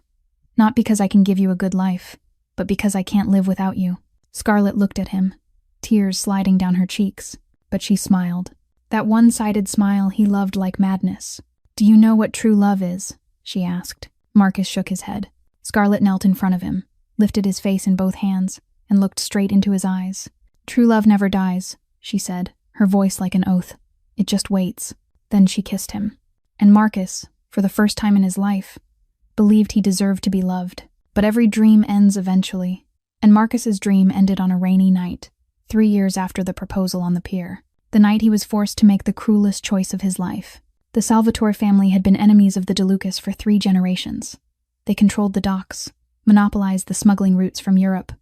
"Not because I can give you a good life, but because I can't live without you." Scarlett looked at him, tears sliding down her cheeks, but she smiled. That one-sided smile he loved like madness. "Do you know what true love is?" she asked. Marcus shook his head. Scarlett knelt in front of him, lifted his face in both hands, and looked straight into his eyes. "True love never dies," she said, her voice like an oath. "It just waits." Then she kissed him. And Marcus, for the first time in his life, believed he deserved to be loved. But every dream ends eventually, and Marcus's dream ended on a rainy night, 3 years after the proposal on the pier. The night he was forced to make the cruelest choice of his life. The Salvatore family had been enemies of the DeLucas for 3 generations. They controlled the docks, monopolized the smuggling routes from Europe.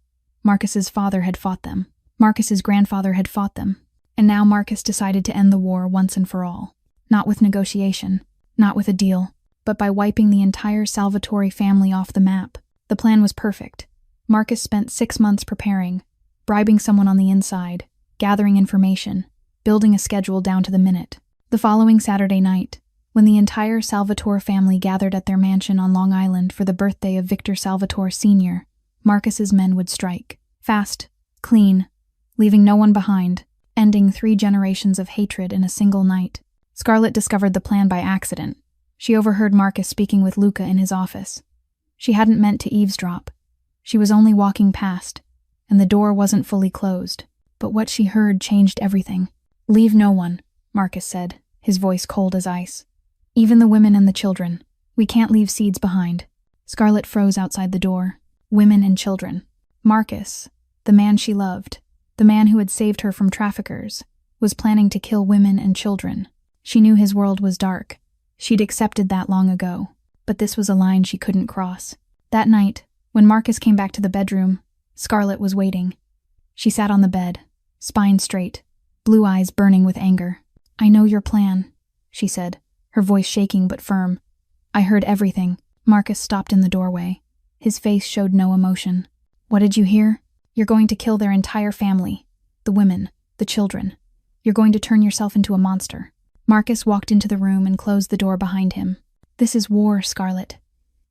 Marcus's father had fought them. Marcus's grandfather had fought them. And now Marcus decided to end the war once and for all. Not with negotiation, not with a deal, but by wiping the entire Salvatore family off the map. The plan was perfect. Marcus spent 6 months preparing, bribing someone on the inside, gathering information, building a schedule down to the minute. The following Saturday night, when the entire Salvatore family gathered at their mansion on Long Island for the birthday of Victor Salvatore Sr., Marcus's men would strike. Fast, clean, leaving no one behind, ending 3 generations of hatred in a single night. Scarlett discovered the plan by accident. She overheard Marcus speaking with Luca in his office. She hadn't meant to eavesdrop. She was only walking past, and the door wasn't fully closed. But what she heard changed everything. "Leave no one," Marcus said, his voice cold as ice. "Even the women and the children. We can't leave seeds behind." Scarlett froze outside the door. Women and children. Marcus, the man she loved, the man who had saved her from traffickers, was planning to kill women and children. She knew his world was dark. She'd accepted that long ago, but this was a line she couldn't cross. That night, when Marcus came back to the bedroom, Scarlett was waiting. She sat on the bed, spine straight, blue eyes burning with anger. "I know your plan," she said, her voice shaking but firm. "I heard everything." Marcus stopped in the doorway. His face showed no emotion. "What did you hear? You're going to kill their entire family. The women, the children. You're going to turn yourself into a monster." Marcus walked into the room and closed the door behind him. "This is war, Scarlett.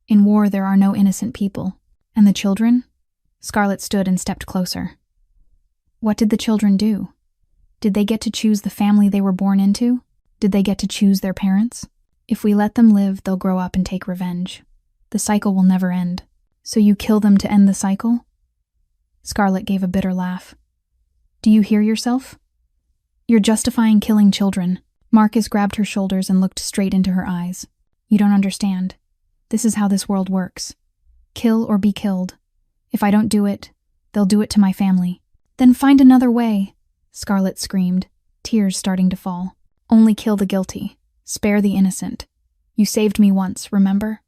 In war there are no innocent people. And the children?" Scarlett stood and stepped closer. "What did the children do? Did they get to choose the family they were born into? Did they get to choose their parents? If we let them live, they'll grow up and take revenge. The cycle will never end. So you kill them to end the cycle?" Scarlett gave a bitter laugh. "Do you hear yourself? You're justifying killing children." Marcus grabbed her shoulders and looked straight into her eyes. "You don't understand. This is how this world works. Kill or be killed. If I don't do it, they'll do it to my family." "Then find another way," Scarlett screamed, tears starting to fall. "Only kill the guilty. Spare the innocent. You saved me once, remember?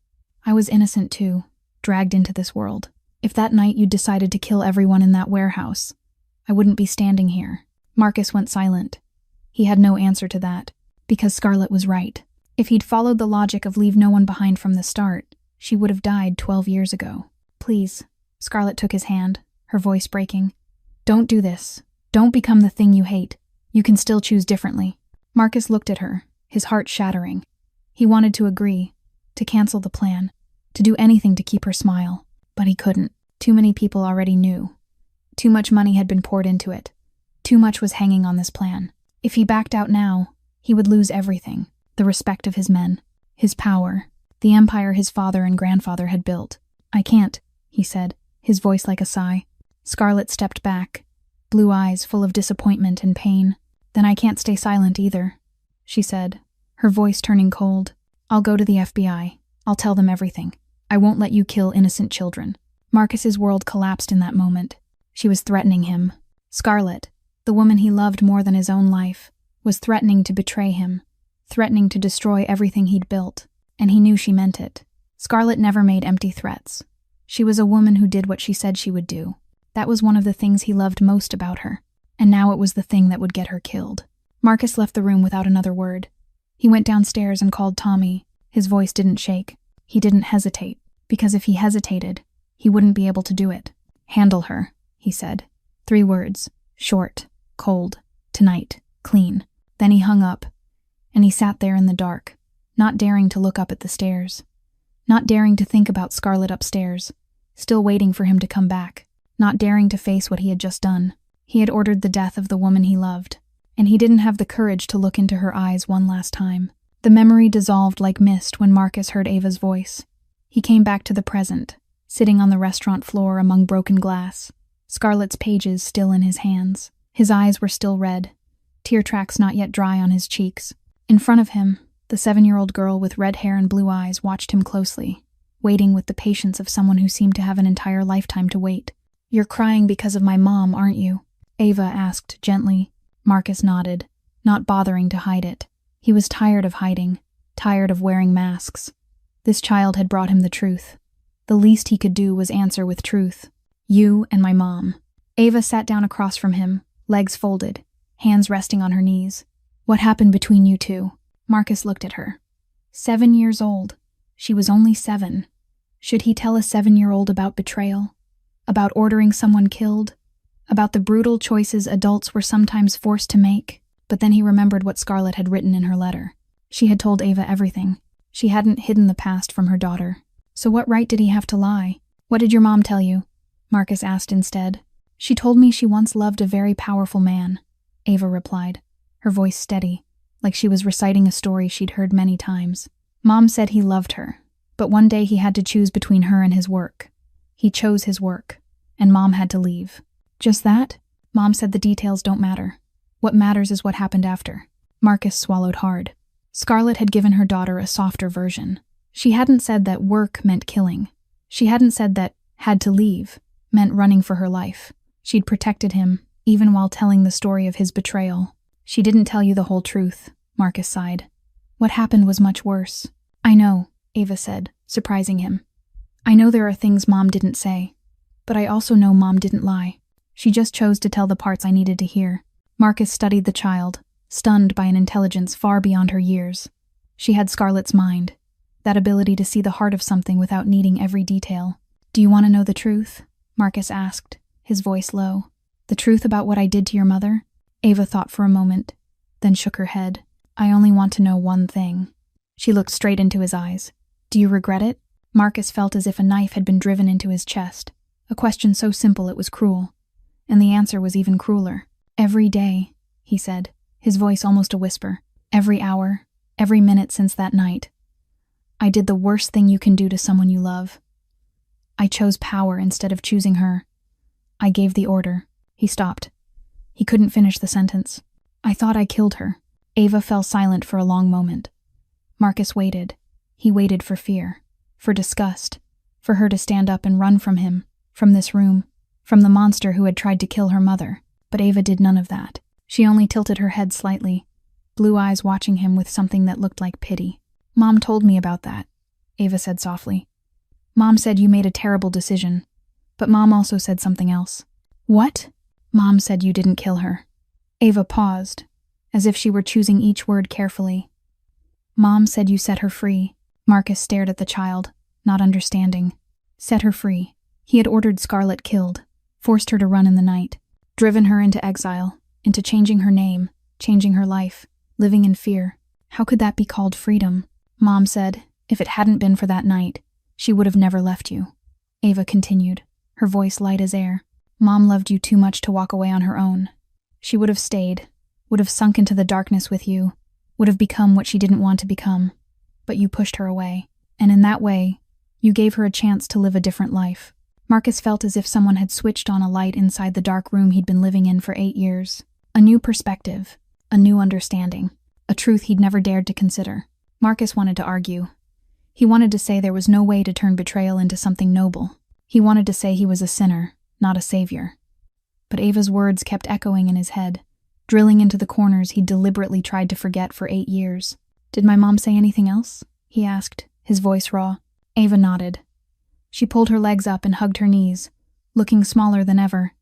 I was innocent too, dragged into this world. If that night you'd decided to kill everyone in that warehouse, I wouldn't be standing here." Marcus went silent. He had no answer to that, because Scarlett was right. If he'd followed the logic of leave no one behind from the start, she would have died 12 years ago. "Please," Scarlett took his hand, her voice breaking. "Don't do this. Don't become the thing you hate. You can still choose differently." Marcus looked at her, his heart shattering. He wanted to agree, to cancel the plan, to do anything to keep her smile, but he couldn't. Too many people already knew. Too much money had been poured into it. Too much was hanging on this plan. If he backed out now, he would lose everything: the respect of his men, his power, the empire his father and grandfather had built. "I can't," he said, his voice like a sigh. Scarlett stepped back, blue eyes full of disappointment and pain. "Then I can't stay silent either," she said, her voice turning cold. "I'll go to the FBI. I'll tell them everything. I won't let you kill innocent children." Marcus's world collapsed in that moment. She was threatening him. Scarlett, the woman he loved more than his own life, was threatening to betray him, threatening to destroy everything he'd built, and he knew she meant it. Scarlett never made empty threats. She was a woman who did what she said she would do. That was one of the things he loved most about her, and now it was the thing that would get her killed. Marcus left the room without another word. He went downstairs and called Tommy. His voice didn't shake. He didn't hesitate, because if he hesitated, he wouldn't be able to do it. "Handle her," he said. 3 words, short, cold, tonight, clean. Then he hung up, and he sat there in the dark, not daring to look up at the stairs, not daring to think about Scarlett upstairs, still waiting for him to come back, not daring to face what he had just done. He had ordered the death of the woman he loved, and he didn't have the courage to look into her eyes one last time. The memory dissolved like mist when Marcus heard Ava's voice. He came back to the present, sitting on the restaurant floor among broken glass, Scarlett's pages still in his hands. His eyes were still red, tear tracks not yet dry on his cheeks. In front of him, the 7-year-old girl with red hair and blue eyes watched him closely, waiting with the patience of someone who seemed to have an entire lifetime to wait. "You're crying because of my mom, aren't you?" Ava asked gently. Marcus nodded, not bothering to hide it. He was tired of hiding, tired of wearing masks. This child had brought him the truth. The least he could do was answer with truth. "You and my mom." Ava sat down across from him, legs folded, hands resting on her knees. "What happened between you two?" Marcus looked at her. 7 years old. She was only 7. Should he tell a 7-year-old about betrayal? About ordering someone killed? About the brutal choices adults were sometimes forced to make? But then he remembered what Scarlett had written in her letter. She had told Ava everything. She hadn't hidden the past from her daughter. So what right did he have to lie? "What did your mom tell you?" Marcus asked instead. "She told me she once loved a very powerful man," Ava replied, her voice steady, like she was reciting a story she'd heard many times. Mom said he loved her, but one day he had to choose between her and his work. He chose his work, and Mom had to leave. Just that? Mom said the details don't matter. What matters is what happened after. Marcus swallowed hard. Scarlett had given her daughter a softer version. She hadn't said that work meant killing. She hadn't said that had to leave meant running for her life. She'd protected him, even while telling the story of his betrayal. She didn't tell you the whole truth, Marcus sighed. What happened was much worse. I know, Ava said, surprising him. I know there are things Mom didn't say, but I also know Mom didn't lie. She just chose to tell the parts I needed to hear. Marcus studied the child, stunned by an intelligence far beyond her years. She had Scarlett's mind, that ability to see the heart of something without needing every detail. Do you want to know the truth? Marcus asked, his voice low. The truth about what I did to your mother? Ava thought for a moment, then shook her head. I only want to know one thing. She looked straight into his eyes. Do you regret it? Marcus felt as if a knife had been driven into his chest, a question so simple it was cruel. And the answer was even crueler. Every day, he said, his voice almost a whisper. Every hour, every minute since that night. I did the worst thing you can do to someone you love. I chose power instead of choosing her. I gave the order. He stopped. He couldn't finish the sentence. I thought I killed her. Ava fell silent for a long moment. Marcus waited. He waited for fear, for disgust, for her to stand up and run from him, from this room, from the monster who had tried to kill her mother. But Ava did none of that. She only tilted her head slightly, blue eyes watching him with something that looked like pity. Mom told me about that, Ava said softly. Mom said you made a terrible decision, but Mom also said something else. What? Mom said you didn't kill her. Ava paused, as if she were choosing each word carefully. Mom said you set her free. Marcus stared at the child, not understanding. Set her free. He had ordered Scarlett killed, forced her to run in the night, driven her into exile, into changing her name, changing her life, living in fear. How could that be called freedom? Mom said, if it hadn't been for that night, she would have never left you. Ava continued, her voice light as air. Mom loved you too much to walk away on her own. She would have stayed, would have sunk into the darkness with you, would have become what she didn't want to become. But you pushed her away, and in that way, you gave her a chance to live a different life. Marcus felt as if someone had switched on a light inside the dark room he'd been living in for 8 years. A new perspective, a new understanding, a truth he'd never dared to consider. Marcus wanted to argue. He wanted to say there was no way to turn betrayal into something noble. He wanted to say he was a sinner, not a savior. But Ava's words kept echoing in his head, drilling into the corners he'd deliberately tried to forget for 8 years. Did my mom say anything else? He asked, his voice raw. Ava nodded. She pulled her legs up and hugged her knees, looking smaller than ever,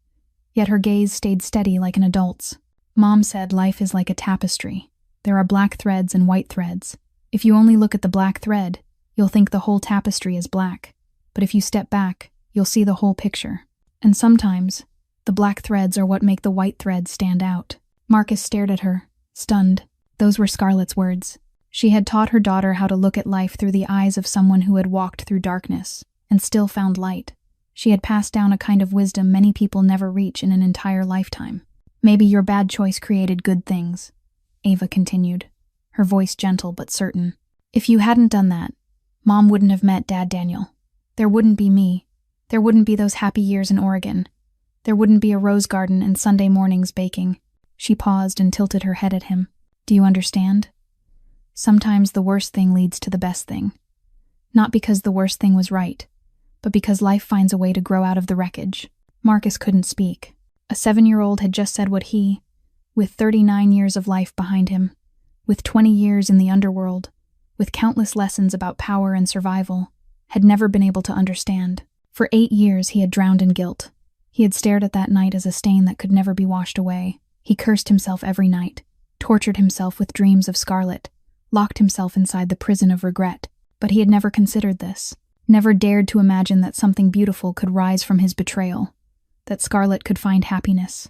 yet her gaze stayed steady like an adult's. Mom said life is like a tapestry. There are black threads and white threads. If you only look at the black thread, you'll think the whole tapestry is black. But if you step back, you'll see the whole picture. And sometimes, the black threads are what make the white threads stand out. Marcus stared at her, stunned. Those were Scarlett's words. She had taught her daughter how to look at life through the eyes of someone who had walked through darkness and still found light. She had passed down a kind of wisdom many people never reach in an entire lifetime. Maybe your bad choice created good things, Ava continued, her voice gentle but certain. If you hadn't done that, Mom wouldn't have met Dad Daniel. There wouldn't be me. There wouldn't be those happy years in Oregon. There wouldn't be a rose garden and Sunday mornings baking. She paused and tilted her head at him. Do you understand? Sometimes the worst thing leads to the best thing. Not because the worst thing was right, but because life finds a way to grow out of the wreckage. Marcus couldn't speak. A 7-year-old had just said what he, with 39 years of life behind him, with 20 years in the underworld, with countless lessons about power and survival, had never been able to understand. For 8 years he had drowned in guilt. He had stared at that night as a stain that could never be washed away. He cursed himself every night, tortured himself with dreams of Scarlett, locked himself inside the prison of regret. But he had never considered this, never dared to imagine that something beautiful could rise from his betrayal, that Scarlett could find happiness,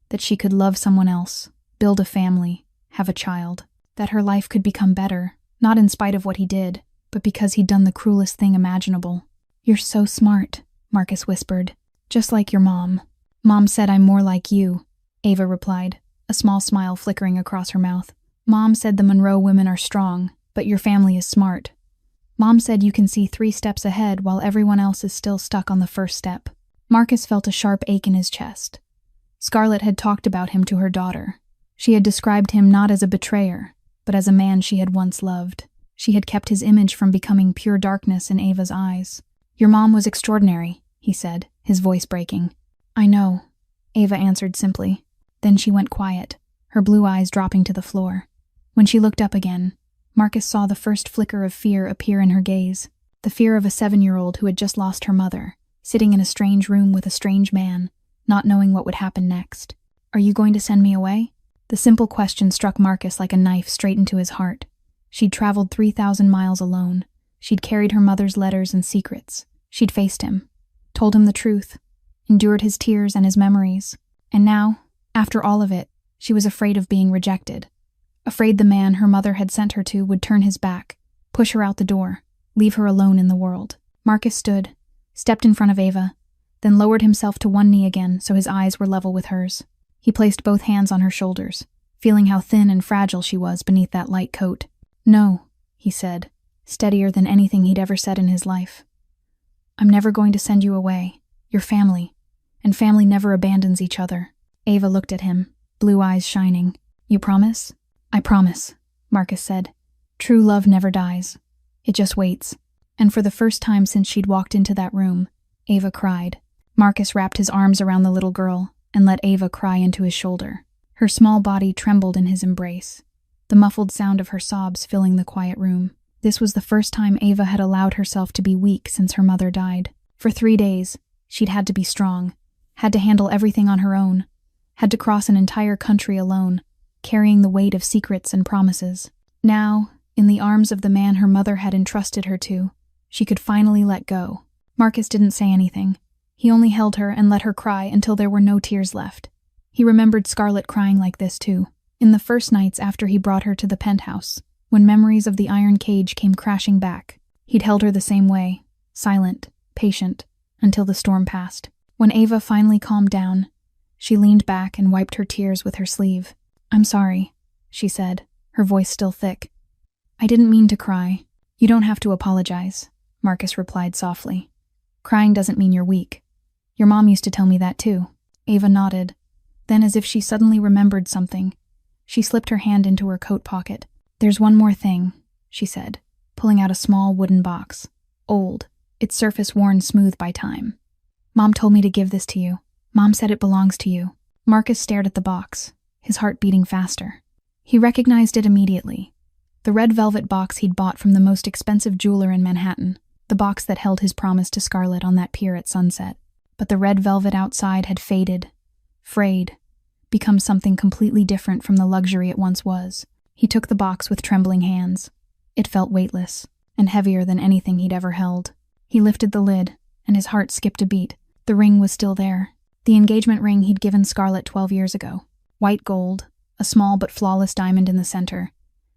that she could love someone else, build a family, have a child, that her life could become better, not in spite of what he did, but because he'd done the cruelest thing imaginable. You're so smart, Marcus whispered, just like your mom. Mom said I'm more like you, Ava replied, a small smile flickering across her mouth. Mom said the Monroe women are strong, But your family is smart. Mom said you can see 3 steps ahead while everyone else is still stuck on the first step. Marcus felt a sharp ache in his chest. Scarlett had talked about him to her daughter. She had described him not as a betrayer, but as a man she had once loved. She had kept his image from becoming pure darkness in Ava's eyes. Your mom was extraordinary, he said, his voice breaking. I know, Ava answered simply. Then she went quiet, her blue eyes dropping to the floor. When she looked up again, Marcus saw the first flicker of fear appear in her gaze, the fear of a 7-year-old who had just lost her mother, sitting in a strange room with a strange man, not knowing what would happen next. Are you going to send me away? The simple question struck Marcus like a knife straight into his heart. She'd traveled 3,000 miles alone. She'd carried her mother's letters and secrets. She'd faced him, told him the truth, endured his tears and his memories. And now, after all of it, she was afraid of being rejected. Afraid the man her mother had sent her to would turn his back, push her out the door, leave her alone in the world. Marcus stood, stepped in front of Ava, then lowered himself to one knee again so his eyes were level with hers. He placed both hands on her shoulders, feeling how thin and fragile she was beneath that light coat. No, he said, steadier than anything he'd ever said in his life. I'm never going to send you away. You're family, and family never abandons each other. Ava looked at him, blue eyes shining. You promise? I promise, Marcus said. True love never dies. It just waits. And for the first time since she'd walked into that room, Ava cried. Marcus wrapped his arms around the little girl and let Ava cry into his shoulder. Her small body trembled in his embrace, the muffled sound of her sobs filling the quiet room. This was the first time Ava had allowed herself to be weak since her mother died. For 3 days, she'd had to be strong, had to handle everything on her own, had to cross an entire country alone, carrying the weight of secrets and promises. Now, in the arms of the man her mother had entrusted her to, she could finally let go. Marcus didn't say anything. He only held her and let her cry until there were no tears left. He remembered Scarlett crying like this too, in the first nights after he brought her to the penthouse, when memories of the iron cage came crashing back. He'd held her the same way, silent, patient, until the storm passed. When Ava finally calmed down, she leaned back and wiped her tears with her sleeve. I'm sorry, she said, her voice still thick. I didn't mean to cry. You don't have to apologize, Marcus replied softly. Crying doesn't mean you're weak. Your mom used to tell me that too. Ava nodded. Then, as if she suddenly remembered something, she slipped her hand into her coat pocket. There's one more thing, she said, pulling out a small wooden box. Old, its surface worn smooth by time. Mom told me to give this to you. Mom said it belongs to you. Marcus stared at the box, his heart beating faster. He recognized it immediately. The red velvet box he'd bought from the most expensive jeweler in Manhattan, the box that held his promise to Scarlett on that pier at sunset. But the red velvet outside had faded, frayed, become something completely different from the luxury it once was. He took the box with trembling hands. It felt weightless, and heavier than anything he'd ever held. He lifted the lid, and his heart skipped a beat. The ring was still there. The engagement ring he'd given Scarlett 12 years ago. White gold, a small but flawless diamond in the center,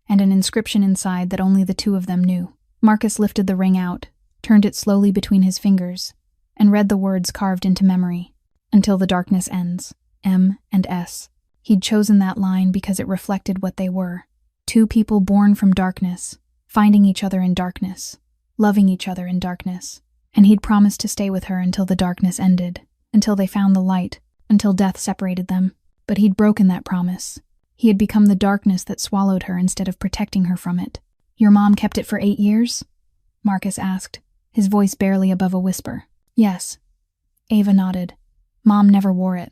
and an inscription inside that only the two of them knew. Marcus lifted the ring out, turned it slowly between his fingers, and read the words carved into memory. Until the darkness ends. M and S. He'd chosen that line because it reflected what they were. Two people born from darkness, finding each other in darkness, loving each other in darkness. And he'd promised to stay with her until the darkness ended, until they found the light, until death separated them. But he'd broken that promise. He had become the darkness that swallowed her instead of protecting her from it. Your mom kept it for 8 years? Marcus asked, his voice barely above a whisper. Yes. Ava nodded. Mom never wore it.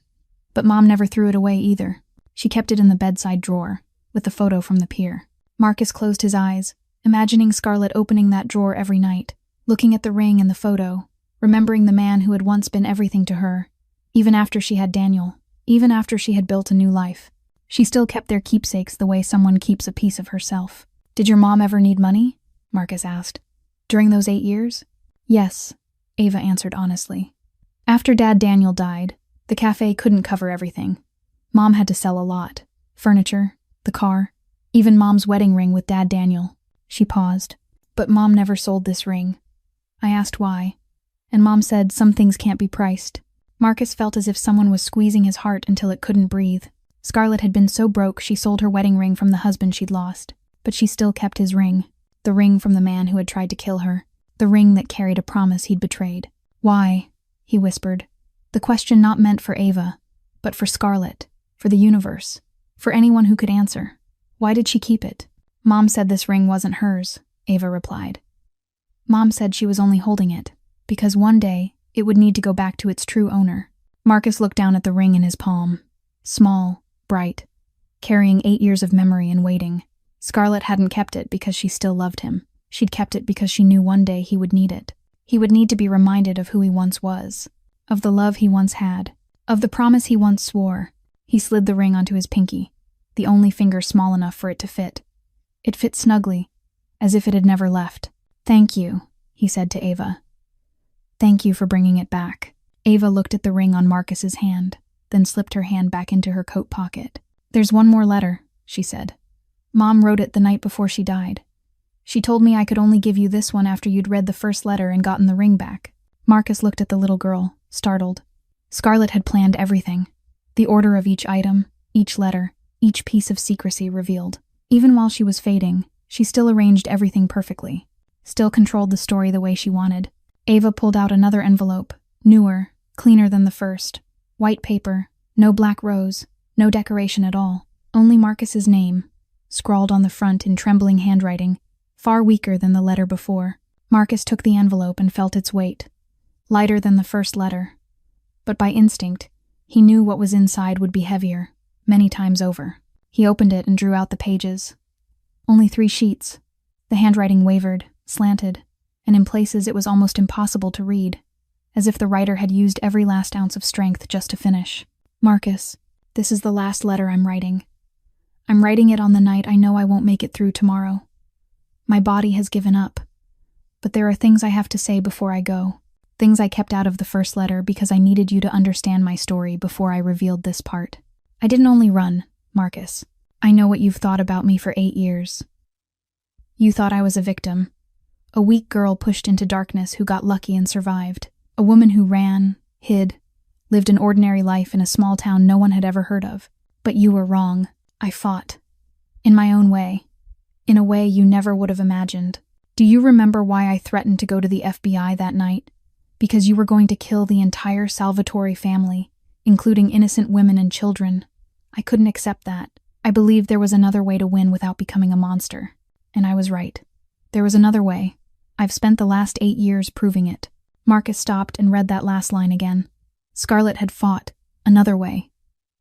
But Mom never threw it away either. She kept it in the bedside drawer, with the photo from the pier. Marcus closed his eyes, imagining Scarlett opening that drawer every night, looking at the ring and the photo, remembering the man who had once been everything to her, even after she had Daniel, even after she had built a new life. She still kept their keepsakes the way someone keeps a piece of herself. Did your mom ever need money? Marcus asked. During those 8 years? Yes, Ava answered honestly. After Dad Daniel died, the cafe couldn't cover everything. Mom had to sell a lot. Furniture, the car, even Mom's wedding ring with Dad Daniel. She paused. But Mom never sold this ring. I asked why, and Mom said some things can't be priced. Marcus felt as if someone was squeezing his heart until it couldn't breathe. Scarlett had been so broke she sold her wedding ring from the husband she'd lost, but she still kept his ring. The ring from the man who had tried to kill her. The ring that carried a promise he'd betrayed. Why? He whispered. The question not meant for Ava, but for Scarlett, for the universe, for anyone who could answer. Why did she keep it? Mom said this ring wasn't hers, Ava replied. Mom said she was only holding it, because one day it would need to go back to its true owner. Marcus looked down at the ring in his palm. Small, bright, carrying 8 years of memory and waiting. Scarlett hadn't kept it because she still loved him. She'd kept it because she knew one day he would need it. He would need to be reminded of who he once was, of the love he once had, of the promise he once swore. He slid the ring onto his pinky, the only finger small enough for it to fit. It fit snugly, as if it had never left. Thank you, he said to Ava. Thank you for bringing it back. Ava looked at the ring on Marcus's hand, then slipped her hand back into her coat pocket. There's one more letter, she said. Mom wrote it the night before she died. She told me I could only give you this one after you'd read the first letter and gotten the ring back. Marcus looked at the little girl, startled. Scarlett had planned everything. The order of each item, each letter, each piece of secrecy revealed. Even while she was fading, she still arranged everything perfectly, still controlled the story the way she wanted. Ava pulled out another envelope, newer, cleaner than the first. White paper, no black rose, no decoration at all, only Marcus's name, scrawled on the front in trembling handwriting, far weaker than the letter before. Marcus took the envelope and felt its weight, lighter than the first letter. But by instinct, he knew what was inside would be heavier, many times over. He opened it and drew out the pages. Only 3 sheets. The handwriting wavered, slanted, and in places it was almost impossible to read, as if the writer had used every last ounce of strength just to finish. Marcus, this is the last letter I'm writing. I'm writing it on the night I know I won't make it through tomorrow. My body has given up, but there are things I have to say before I go. Things I kept out of the first letter because I needed you to understand my story before I revealed this part. I didn't only run, Marcus. I know what you've thought about me for 8 years. You thought I was a victim, a weak girl pushed into darkness who got lucky and survived, a woman who ran, hid, lived an ordinary life in a small town no one had ever heard of. But you were wrong. I fought. In my own way. In a way you never would have imagined. Do you remember why I threatened to go to the FBI that night? Because you were going to kill the entire Salvatore family, including innocent women and children. I couldn't accept that. I believed there was another way to win without becoming a monster. And I was right. There was another way. I've spent the last 8 years proving it. Marcus stopped and read that last line again. Scarlett had fought. Another way.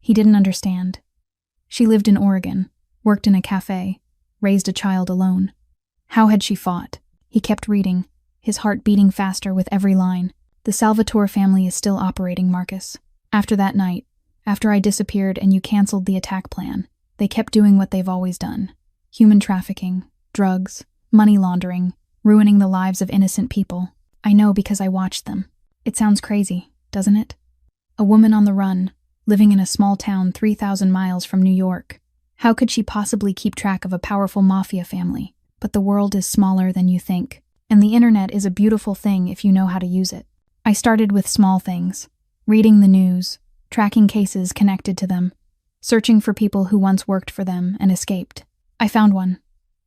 He didn't understand. She lived in Oregon, worked in a cafe, raised a child alone. How had she fought? He kept reading, his heart beating faster with every line. The Salvatore family is still operating, Marcus. After that night, after I disappeared and you canceled the attack plan, they kept doing what they've always done. Human trafficking, drugs, money laundering, ruining the lives of innocent people. I know because I watched them. It sounds crazy, doesn't it? A woman on the run, living in a small town 3,000 miles from New York. How could she possibly keep track of a powerful mafia family? But the world is smaller than you think, and the internet is a beautiful thing if you know how to use it. I started with small things, reading the news, tracking cases connected to them, searching for people who once worked for them and escaped. I found one.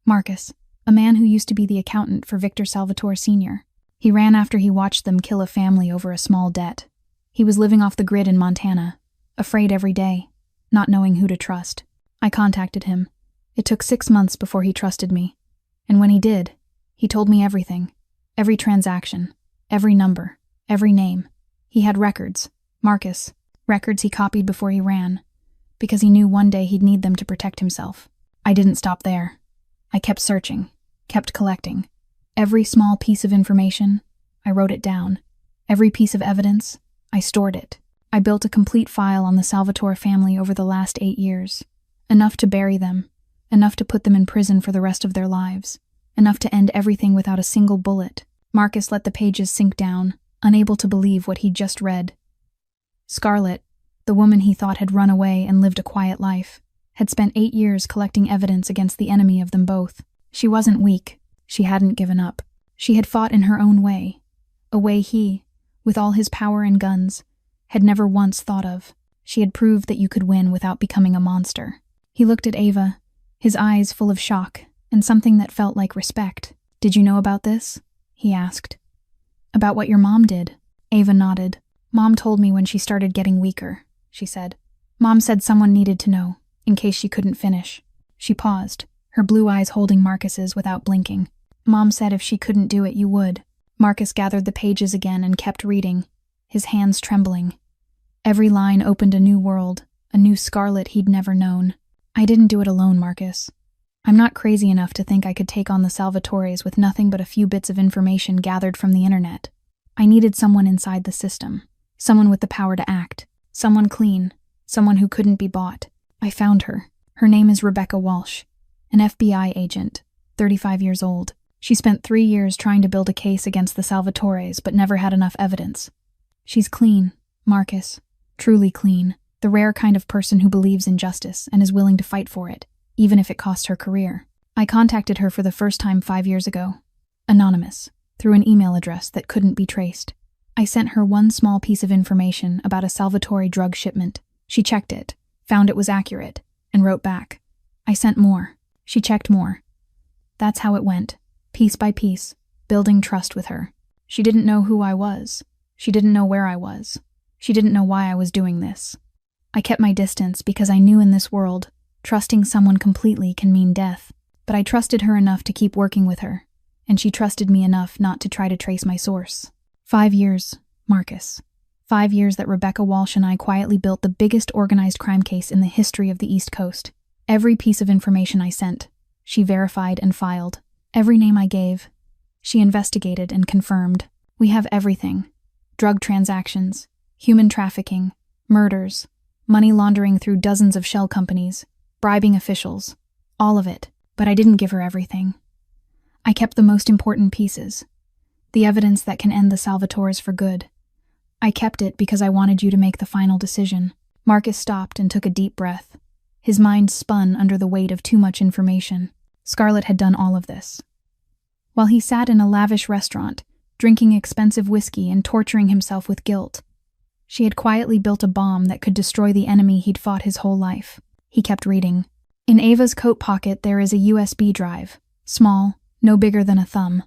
Marcus, a man who used to be the accountant for Victor Salvatore Sr. He ran after he watched them kill a family over a small debt. He was living off the grid in Montana, afraid every day, not knowing who to trust. I contacted him. It took 6 months before he trusted me. And when he did, he told me everything. Every transaction, every number, every name. He had records, Marcus, records he copied before he ran, because he knew one day he'd need them to protect himself. I didn't stop there. I kept searching, kept collecting. Every small piece of information, I wrote it down. Every piece of evidence, I stored it. I built a complete file on the Salvatore family over the last 8 years. Enough to bury them, enough to put them in prison for the rest of their lives, enough to end everything without a single bullet. Marcus let the pages sink down, unable to believe what he'd just read. Scarlett, the woman he thought had run away and lived a quiet life, had spent 8 years collecting evidence against the enemy of them both. She wasn't weak. She hadn't given up. She had fought in her own way, a way he, with all his power and guns, had never once thought of. She had proved that you could win without becoming a monster. He looked at Ava, his eyes full of shock, and something that felt like respect. "Did you know about this?" he asked. "About what your mom did?" Ava nodded. "Mom told me when she started getting weaker," she said. "Mom said someone needed to know, in case she couldn't finish." She paused, her blue eyes holding Marcus's without blinking. "Mom said if she couldn't do it, you would." Marcus gathered the pages again and kept reading, his hands trembling. Every line opened a new world, a new Scarlet he'd never known. "I didn't do it alone, Marcus. I'm not crazy enough to think I could take on the Salvatores with nothing but a few bits of information gathered from the internet. I needed someone inside the system, someone with the power to act, someone clean, someone who couldn't be bought. I found her. Her name is Rebecca Walsh, an FBI agent, 35 years old. She spent 3 years trying to build a case against the Salvatores, but never had enough evidence. She's clean, Marcus, truly clean, the rare kind of person who believes in justice and is willing to fight for it, even if it costs her career. I contacted her for the first time 5 years ago, anonymous, through an email address that couldn't be traced. I sent her one small piece of information about a Salvatore drug shipment. She checked it, found it was accurate, and wrote back. I sent more. She checked more. That's how it went, piece by piece, building trust with her. She didn't know who I was. She didn't know where I was. She didn't know why I was doing this. I kept my distance because I knew in this world, trusting someone completely can mean death. But I trusted her enough to keep working with her, and she trusted me enough not to try to trace my source. 5 years, Marcus. 5 years that Rebecca Walsh and I quietly built the biggest organized crime case in the history of the East Coast. Every piece of information I sent, she verified and filed. Every name I gave, she investigated and confirmed. We have everything. Drug transactions, human trafficking, murders, money laundering through dozens of shell companies, bribing officials, all of it. But I didn't give her everything. I kept the most important pieces, the evidence that can end the Salvatores for good. I kept it because I wanted you to make the final decision. Marcus stopped and took a deep breath. His mind spun under the weight of too much information. Scarlett had done all of this. While he sat in a lavish restaurant, drinking expensive whiskey and torturing himself with guilt, she had quietly built a bomb that could destroy the enemy he'd fought his whole life. He kept reading. In Ava's coat pocket there is a USB drive, small, no bigger than a thumb.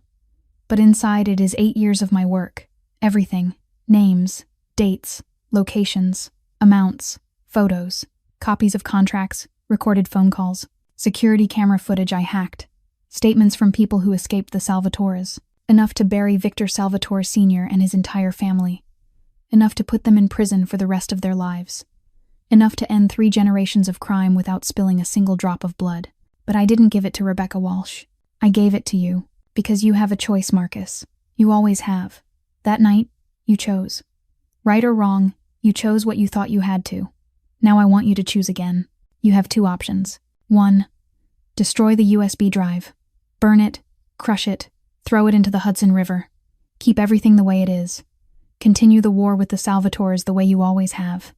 But inside it is 8 years of my work. Everything. Names, dates, locations, amounts, photos, copies of contracts, recorded phone calls, security camera footage I hacked, statements from people who escaped the Salvatores, enough to bury Victor Salvatore Sr. and his entire family, enough to put them in prison for the rest of their lives, enough to end 3 generations of crime without spilling a single drop of blood. But I didn't give it to Rebecca Walsh. I gave it to you, because you have a choice, Marcus. You always have. That night, you chose. Right or wrong, you chose what you thought you had to. Now I want you to choose again. You have 2 options. 1. Destroy the USB drive. Burn it, crush it, throw it into the Hudson River. Keep everything the way it is. Continue the war with the Salvatores the way you always have.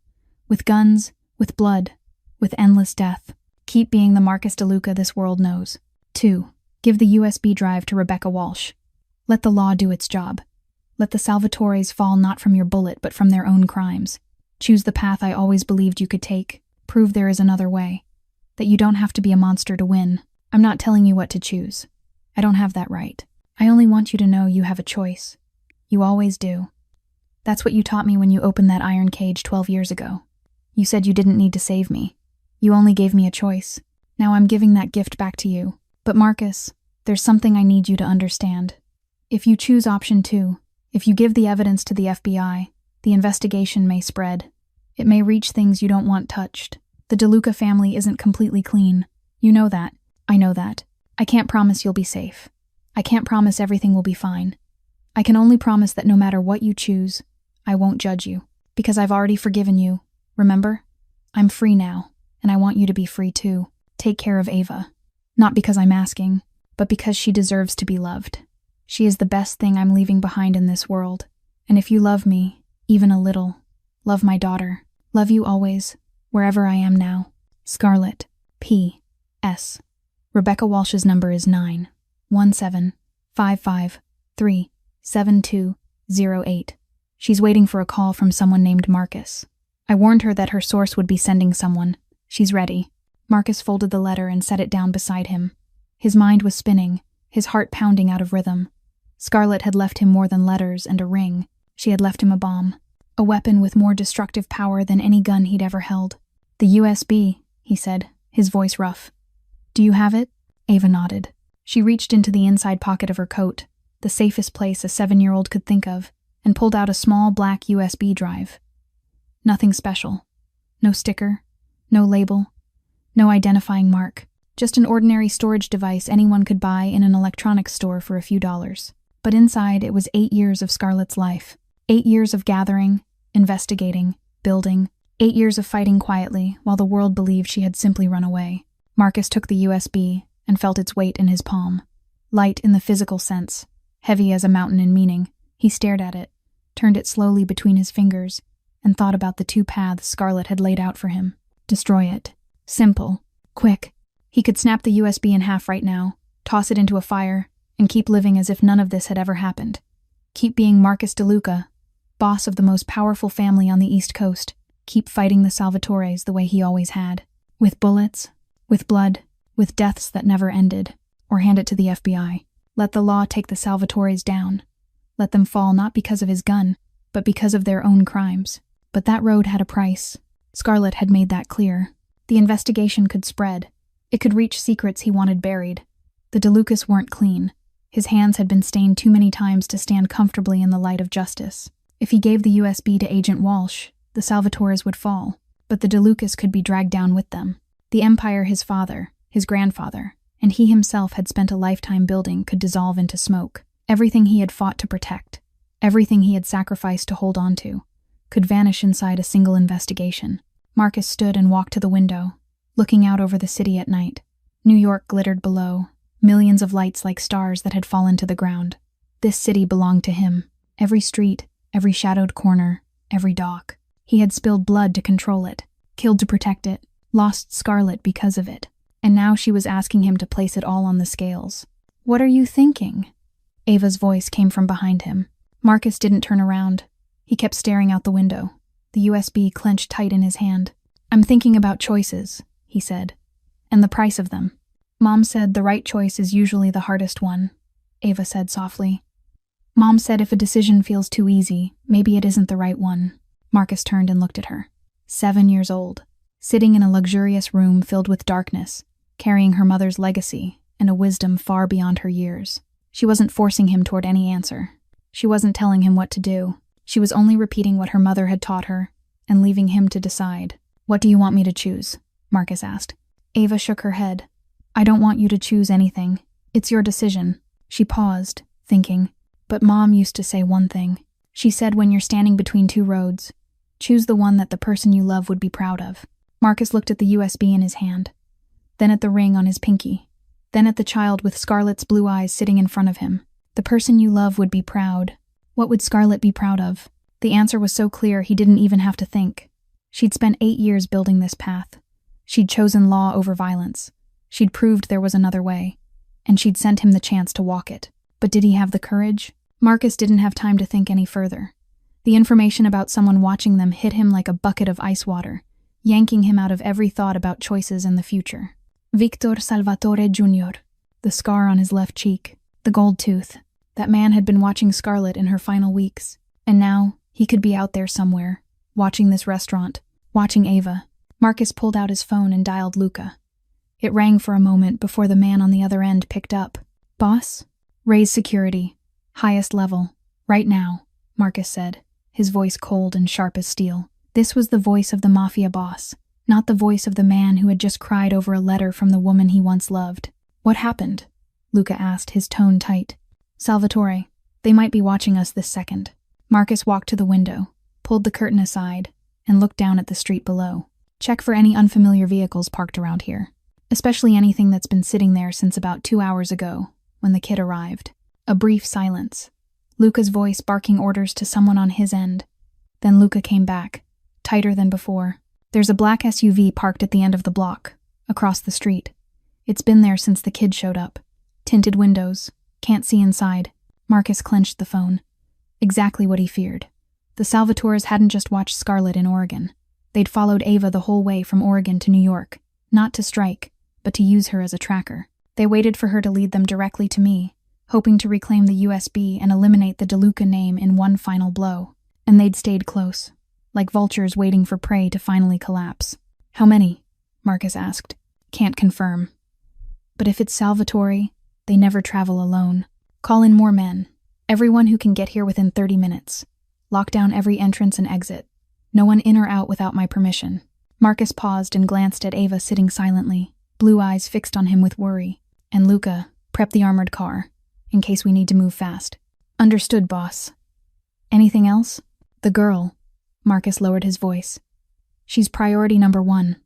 With guns, with blood, with endless death. Keep being the Marcus DeLuca this world knows. 2. Give the USB drive to Rebecca Walsh. Let the law do its job. Let the Salvatores fall not from your bullet but from their own crimes. Choose the path I always believed you could take. Prove there is another way. That you don't have to be a monster to win. I'm not telling you what to choose. I don't have that right. I only want you to know you have a choice. You always do. That's what you taught me when you opened that iron cage 12 years ago. You said you didn't need to save me. You only gave me a choice. Now I'm giving that gift back to you. But Marcus, there's something I need you to understand. If you choose option 2, if you give the evidence to the FBI, the investigation may spread. It may reach things you don't want touched. The DeLuca family isn't completely clean. You know that. I know that. I can't promise you'll be safe. I can't promise everything will be fine. I can only promise that no matter what you choose, I won't judge you. Because I've already forgiven you. Remember? I'm free now, and I want you to be free too. Take care of Ava. Not because I'm asking, but because she deserves to be loved. She is the best thing I'm leaving behind in this world. And if you love me, even a little, love my daughter. Love you always, wherever I am now. Scarlett. P.S. Rebecca Walsh's number is 917553728. She's waiting for a call from someone named Marcus. I warned her that her source would be sending someone. She's ready. Marcus folded the letter and set it down beside him. His mind was spinning, his heart pounding out of rhythm. Scarlett had left him more than letters and a ring. She had left him a bomb. A weapon with more destructive power than any gun he'd ever held. "The USB," he said, his voice rough. "Do you have it?" Ava nodded. She reached into the inside pocket of her coat, the safest place a 7-year-old could think of, and pulled out a small black USB drive. Nothing special. No sticker, no label, no identifying mark. Just an ordinary storage device anyone could buy in an electronics store for a few dollars. But inside, it was 8 years of Scarlett's life. 8 years of gathering, investigating, building. 8 years of fighting quietly while the world believed she had simply run away. Marcus took the USB and felt its weight in his palm. Light in the physical sense, heavy as a mountain in meaning. He stared at it, turned it slowly between his fingers, and thought about the 2 paths Scarlett had laid out for him. Destroy it. Simple. Quick. He could snap the USB in half right now, toss it into a fire, and keep living as if none of this had ever happened. Keep being Marcus DeLuca, boss of the most powerful family on the East Coast. Keep fighting the Salvatores the way he always had. With bullets, with blood, with deaths that never ended. Or hand it to the FBI. Let the law take the Salvatores down. Let them fall not because of his gun, but because of their own crimes. But that road had a price. Scarlett had made that clear. The investigation could spread. It could reach secrets he wanted buried. The DeLucas weren't clean. His hands had been stained too many times to stand comfortably in the light of justice. If he gave the USB to Agent Walsh, the Salvatores would fall. But the DeLucas could be dragged down with them. The empire his father, his grandfather, and he himself had spent a lifetime building could dissolve into smoke. Everything he had fought to protect, everything he had sacrificed to hold on to, could vanish inside a single investigation. Marcus stood and walked to the window, looking out over the city at night. New York glittered below, millions of lights like stars that had fallen to the ground. This city belonged to him. Every street, every shadowed corner, every dock. He had spilled blood to control it, killed to protect it, lost Scarlett because of it. And now she was asking him to place it all on the scales. "What are you thinking?" Ava's voice came from behind him. Marcus didn't turn around. He kept staring out the window, the USB clenched tight in his hand. "I'm thinking about choices," he said, "and the price of them." "Mom said the right choice is usually the hardest one," Ava said softly. "Mom said if a decision feels too easy, maybe it isn't the right one." Marcus turned and looked at her. 7 years old, sitting in a luxurious room filled with darkness, carrying her mother's legacy and a wisdom far beyond her years. She wasn't forcing him toward any answer. She wasn't telling him what to do. She was only repeating what her mother had taught her and leaving him to decide. "What do you want me to choose?" Marcus asked. Ava shook her head. "I don't want you to choose anything. It's your decision." She paused, thinking. But Mom used to say one thing. She said when you're standing between 2 roads, choose the one that the person you love would be proud of. Marcus looked at the USB in his hand, then at the ring on his pinky, then at the child with Scarlett's blue eyes sitting in front of him. The person you love would be proud. What would Scarlett be proud of? The answer was so clear he didn't even have to think. She'd spent 8 years building this path. She'd chosen law over violence. She'd proved there was another way. And she'd sent him the chance to walk it. But did he have the courage? Marcus didn't have time to think any further. The information about someone watching them hit him like a bucket of ice water, yanking him out of every thought about choices in the future. Victor Salvatore Jr., the scar on his left cheek, the gold tooth. That man had been watching Scarlett in her final weeks. And now, he could be out there somewhere, watching this restaurant, watching Ava. Marcus pulled out his phone and dialed Luca. It rang for a moment before the man on the other end picked up. "Boss? Raise security. Highest level. Right now," Marcus said, his voice cold and sharp as steel. This was the voice of the Mafia Boss, not the voice of the man who had just cried over a letter from the woman he once loved. "What happened?" Luca asked, his tone tight. "Salvatore, they might be watching us this second." Marcus walked to the window, pulled the curtain aside, and looked down at the street below. "Check for any unfamiliar vehicles parked around here, especially anything that's been sitting there since about 2 hours ago, when the kid arrived." A brief silence. Luca's voice barking orders to someone on his end. Then Luca came back, tighter than before. "There's a black SUV parked at the end of the block, across the street. It's been there since the kid showed up. Tinted windows. Can't see inside." Marcus clenched the phone. Exactly what he feared. The Salvatores hadn't just watched Scarlett in Oregon. They'd followed Ava the whole way from Oregon to New York, not to strike, but to use her as a tracker. They waited for her to lead them directly to me, hoping to reclaim the USB and eliminate the DeLuca name in one final blow. And they'd stayed close, like vultures waiting for prey to finally collapse. "How many?" Marcus asked. "Can't confirm. But if it's Salvatore, they never travel alone. Call in more men. Everyone who can get here within 30 minutes. Lock down every entrance and exit. No one in or out without my permission." Marcus paused and glanced at Ava sitting silently, blue eyes fixed on him with worry. "And Luca, prep the armored car, in case we need to move fast." "Understood, boss." "Anything else?" "The girl." Marcus lowered his voice. "She's priority number 1.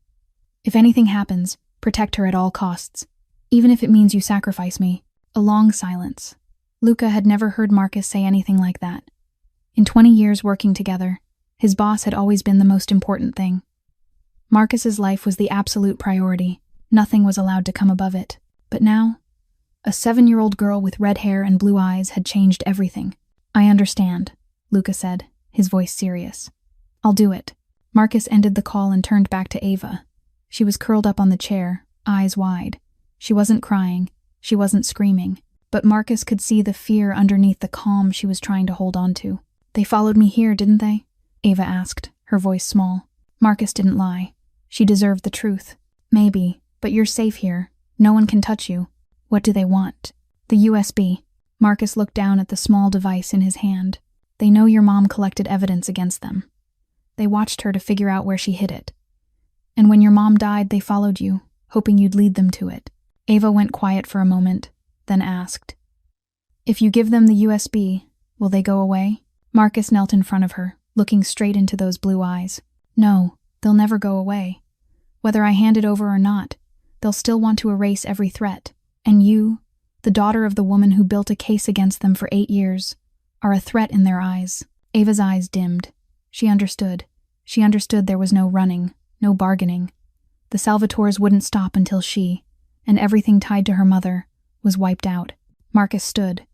If anything happens, protect her at all costs, even if it means you sacrifice me." A long silence. Luca had never heard Marcus say anything like that. In 20 years working together, his boss had always been the most important thing. Marcus's life was the absolute priority. Nothing was allowed to come above it. But now, a 7-year-old girl with red hair and blue eyes had changed everything. "I understand," Luca said, his voice serious. "I'll do it." Marcus ended the call and turned back to Ava. She was curled up on the chair, eyes wide. She wasn't crying, she wasn't screaming, but Marcus could see the fear underneath the calm she was trying to hold on to. "They followed me here, didn't they?" Ava asked, her voice small. Marcus didn't lie. She deserved the truth. "Maybe, but you're safe here. No one can touch you." "What do they want?" "The USB." Marcus looked down at the small device in his hand. "They know your mom collected evidence against them. They watched her to figure out where she hid it. And when your mom died, they followed you, hoping you'd lead them to it." Ava went quiet for a moment, then asked, "If you give them the USB, will they go away?" Marcus knelt in front of her, looking straight into those blue eyes. "No, they'll never go away. Whether I hand it over or not, they'll still want to erase every threat. And you, the daughter of the woman who built a case against them for 8 years, are a threat in their eyes." Ava's eyes dimmed. She understood. She understood there was no running, no bargaining. The Salvatores wouldn't stop until she, and everything tied to her mother, was wiped out. Marcus stood,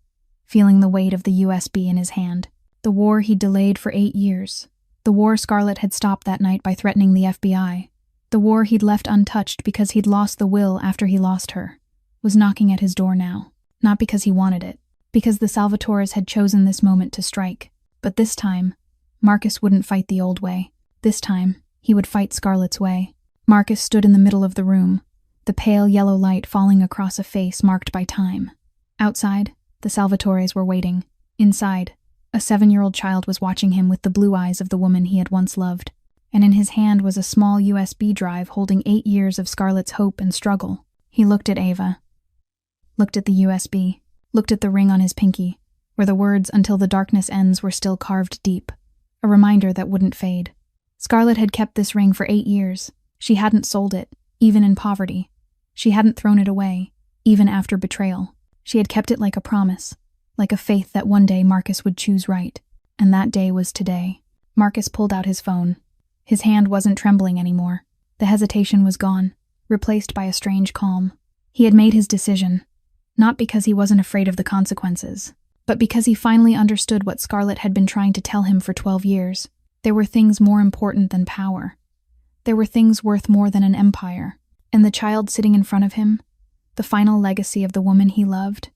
feeling the weight of the USB in his hand. The war he'd delayed for 8 years. The war Scarlett had stopped that night by threatening the FBI. The war he'd left untouched because he'd lost the will after he lost her, was knocking at his door now. Not because he wanted it, because the Salvatores had chosen this moment to strike. But this time, Marcus wouldn't fight the old way. This time, he would fight Scarlett's way. Marcus stood in the middle of the room, the pale yellow light falling across a face marked by time. Outside, the Salvatores were waiting. Inside, a 7-year-old child was watching him with the blue eyes of the woman he had once loved, and in his hand was a small USB drive holding 8 years of Scarlett's hope and struggle. He looked at Ava, looked at the USB, looked at the ring on his pinky, where the words "until the darkness ends" were still carved deep, a reminder that wouldn't fade. Scarlett had kept this ring for 8 years. She hadn't sold it, even in poverty. She hadn't thrown it away, even after betrayal. She had kept it like a promise, like a faith that one day Marcus would choose right. And that day was today. Marcus pulled out his phone. His hand wasn't trembling anymore. The hesitation was gone, replaced by a strange calm. He had made his decision, not because he wasn't afraid of the consequences, but because he finally understood what Scarlett had been trying to tell him for 12 years. There were things more important than power. There were things worth more than an empire. And the child sitting in front of him, the final legacy of the woman he loved,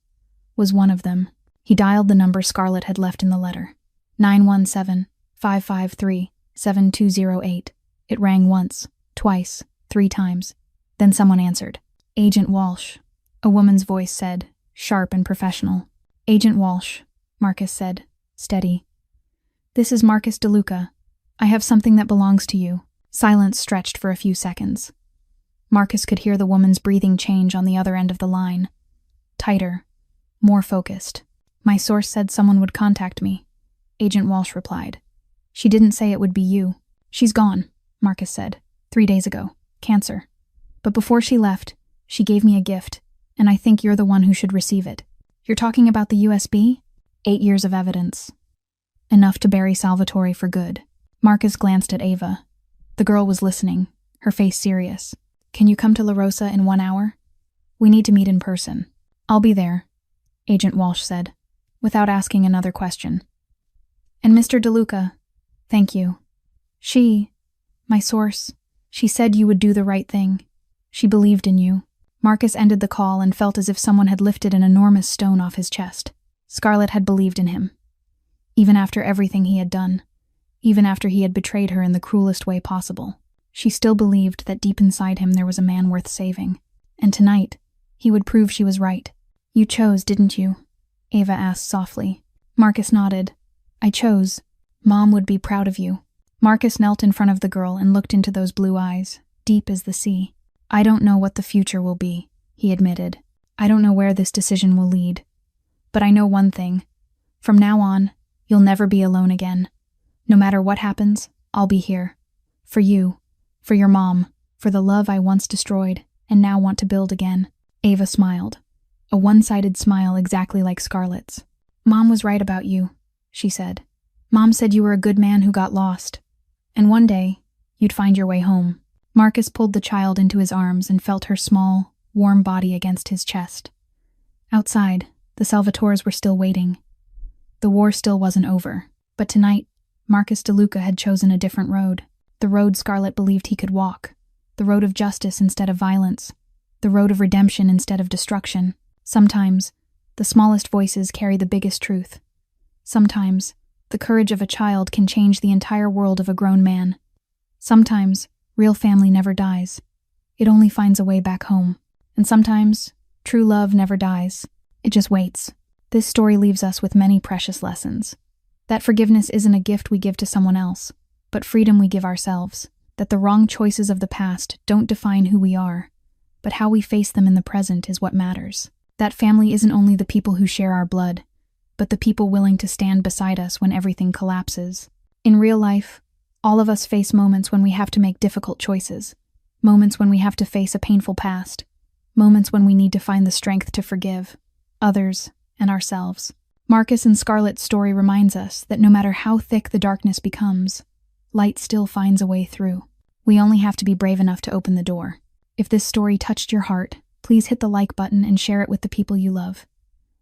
was one of them. He dialed the number Scarlett had left in the letter. 917-553-7208. It rang once, twice, 3 times. Then someone answered. "Agent Walsh," a woman's voice said, sharp and professional. "Agent Walsh," Marcus said, steady. "This is Marcus DeLuca. I have something that belongs to you." Silence stretched for a few seconds. Marcus could hear the woman's breathing change on the other end of the line. Tighter, more focused. "My source said someone would contact me," Agent Walsh replied. "She didn't say it would be you." "She's gone," Marcus said, 3 days ago. "Cancer. But before she left, she gave me a gift, and I think you're the one who should receive it." "You're talking about the USB?" 8 years of evidence. Enough to bury Salvatore for good. Marcus glanced at Ava. The girl was listening, her face serious. "Can you come to La Rosa in 1 hour? We need to meet in person." "I'll be there," Agent Walsh said, without asking another question. "And Mr. DeLuca, thank you. My source, she said you would do the right thing. She believed in you." Marcus ended the call and felt as if someone had lifted an enormous stone off his chest. Scarlett had believed in him. Even after everything he had done, even after he had betrayed her in the cruelest way possible, she still believed that deep inside him there was a man worth saving. And tonight, he would prove she was right. "You chose, didn't you?" Ava asked softly. Marcus nodded. "I chose. Mom would be proud of you." Marcus knelt in front of the girl and looked into those blue eyes, deep as the sea. "I don't know what the future will be," he admitted. "I don't know where this decision will lead. But I know one thing. From now on, you'll never be alone again. No matter what happens, I'll be here. For you, for your mom, for the love I once destroyed and now want to build again." Ava smiled. A one-sided smile exactly like Scarlett's. "Mom was right about you," she said. "Mom said you were a good man who got lost. And one day, you'd find your way home." Marcus pulled the child into his arms and felt her small, warm body against his chest. Outside, the Salvatores were still waiting. The war still wasn't over. But tonight, Marcus DeLuca had chosen a different road. The road Scarlett believed he could walk. The road of justice instead of violence. The road of redemption instead of destruction. Sometimes, the smallest voices carry the biggest truth. Sometimes, the courage of a child can change the entire world of a grown man. Sometimes, real family never dies. It only finds a way back home. And sometimes, true love never dies. It just waits. This story leaves us with many precious lessons. That forgiveness isn't a gift we give to someone else, but freedom we give ourselves. That the wrong choices of the past don't define who we are, but how we face them in the present is what matters. That family isn't only the people who share our blood, but the people willing to stand beside us when everything collapses. In real life, all of us face moments when we have to make difficult choices, moments when we have to face a painful past, moments when we need to find the strength to forgive others and ourselves. Marcus and Scarlett's story reminds us that no matter how thick the darkness becomes, light still finds a way through. We only have to be brave enough to open the door. If this story touched your heart, please hit the like button and share it with the people you love.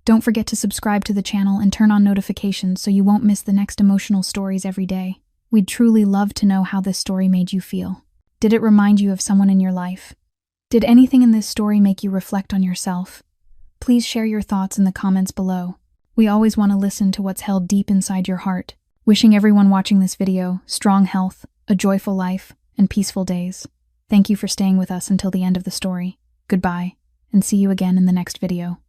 Don't forget to subscribe to the channel and turn on notifications so you won't miss the next emotional stories every day. We'd truly love to know how this story made you feel. Did it remind you of someone in your life? Did anything in this story make you reflect on yourself? Please share your thoughts in the comments below. We always want to listen to what's held deep inside your heart. Wishing everyone watching this video strong health, a joyful life, and peaceful days. Thank you for staying with us until the end of the story. Goodbye, and see you again in the next video.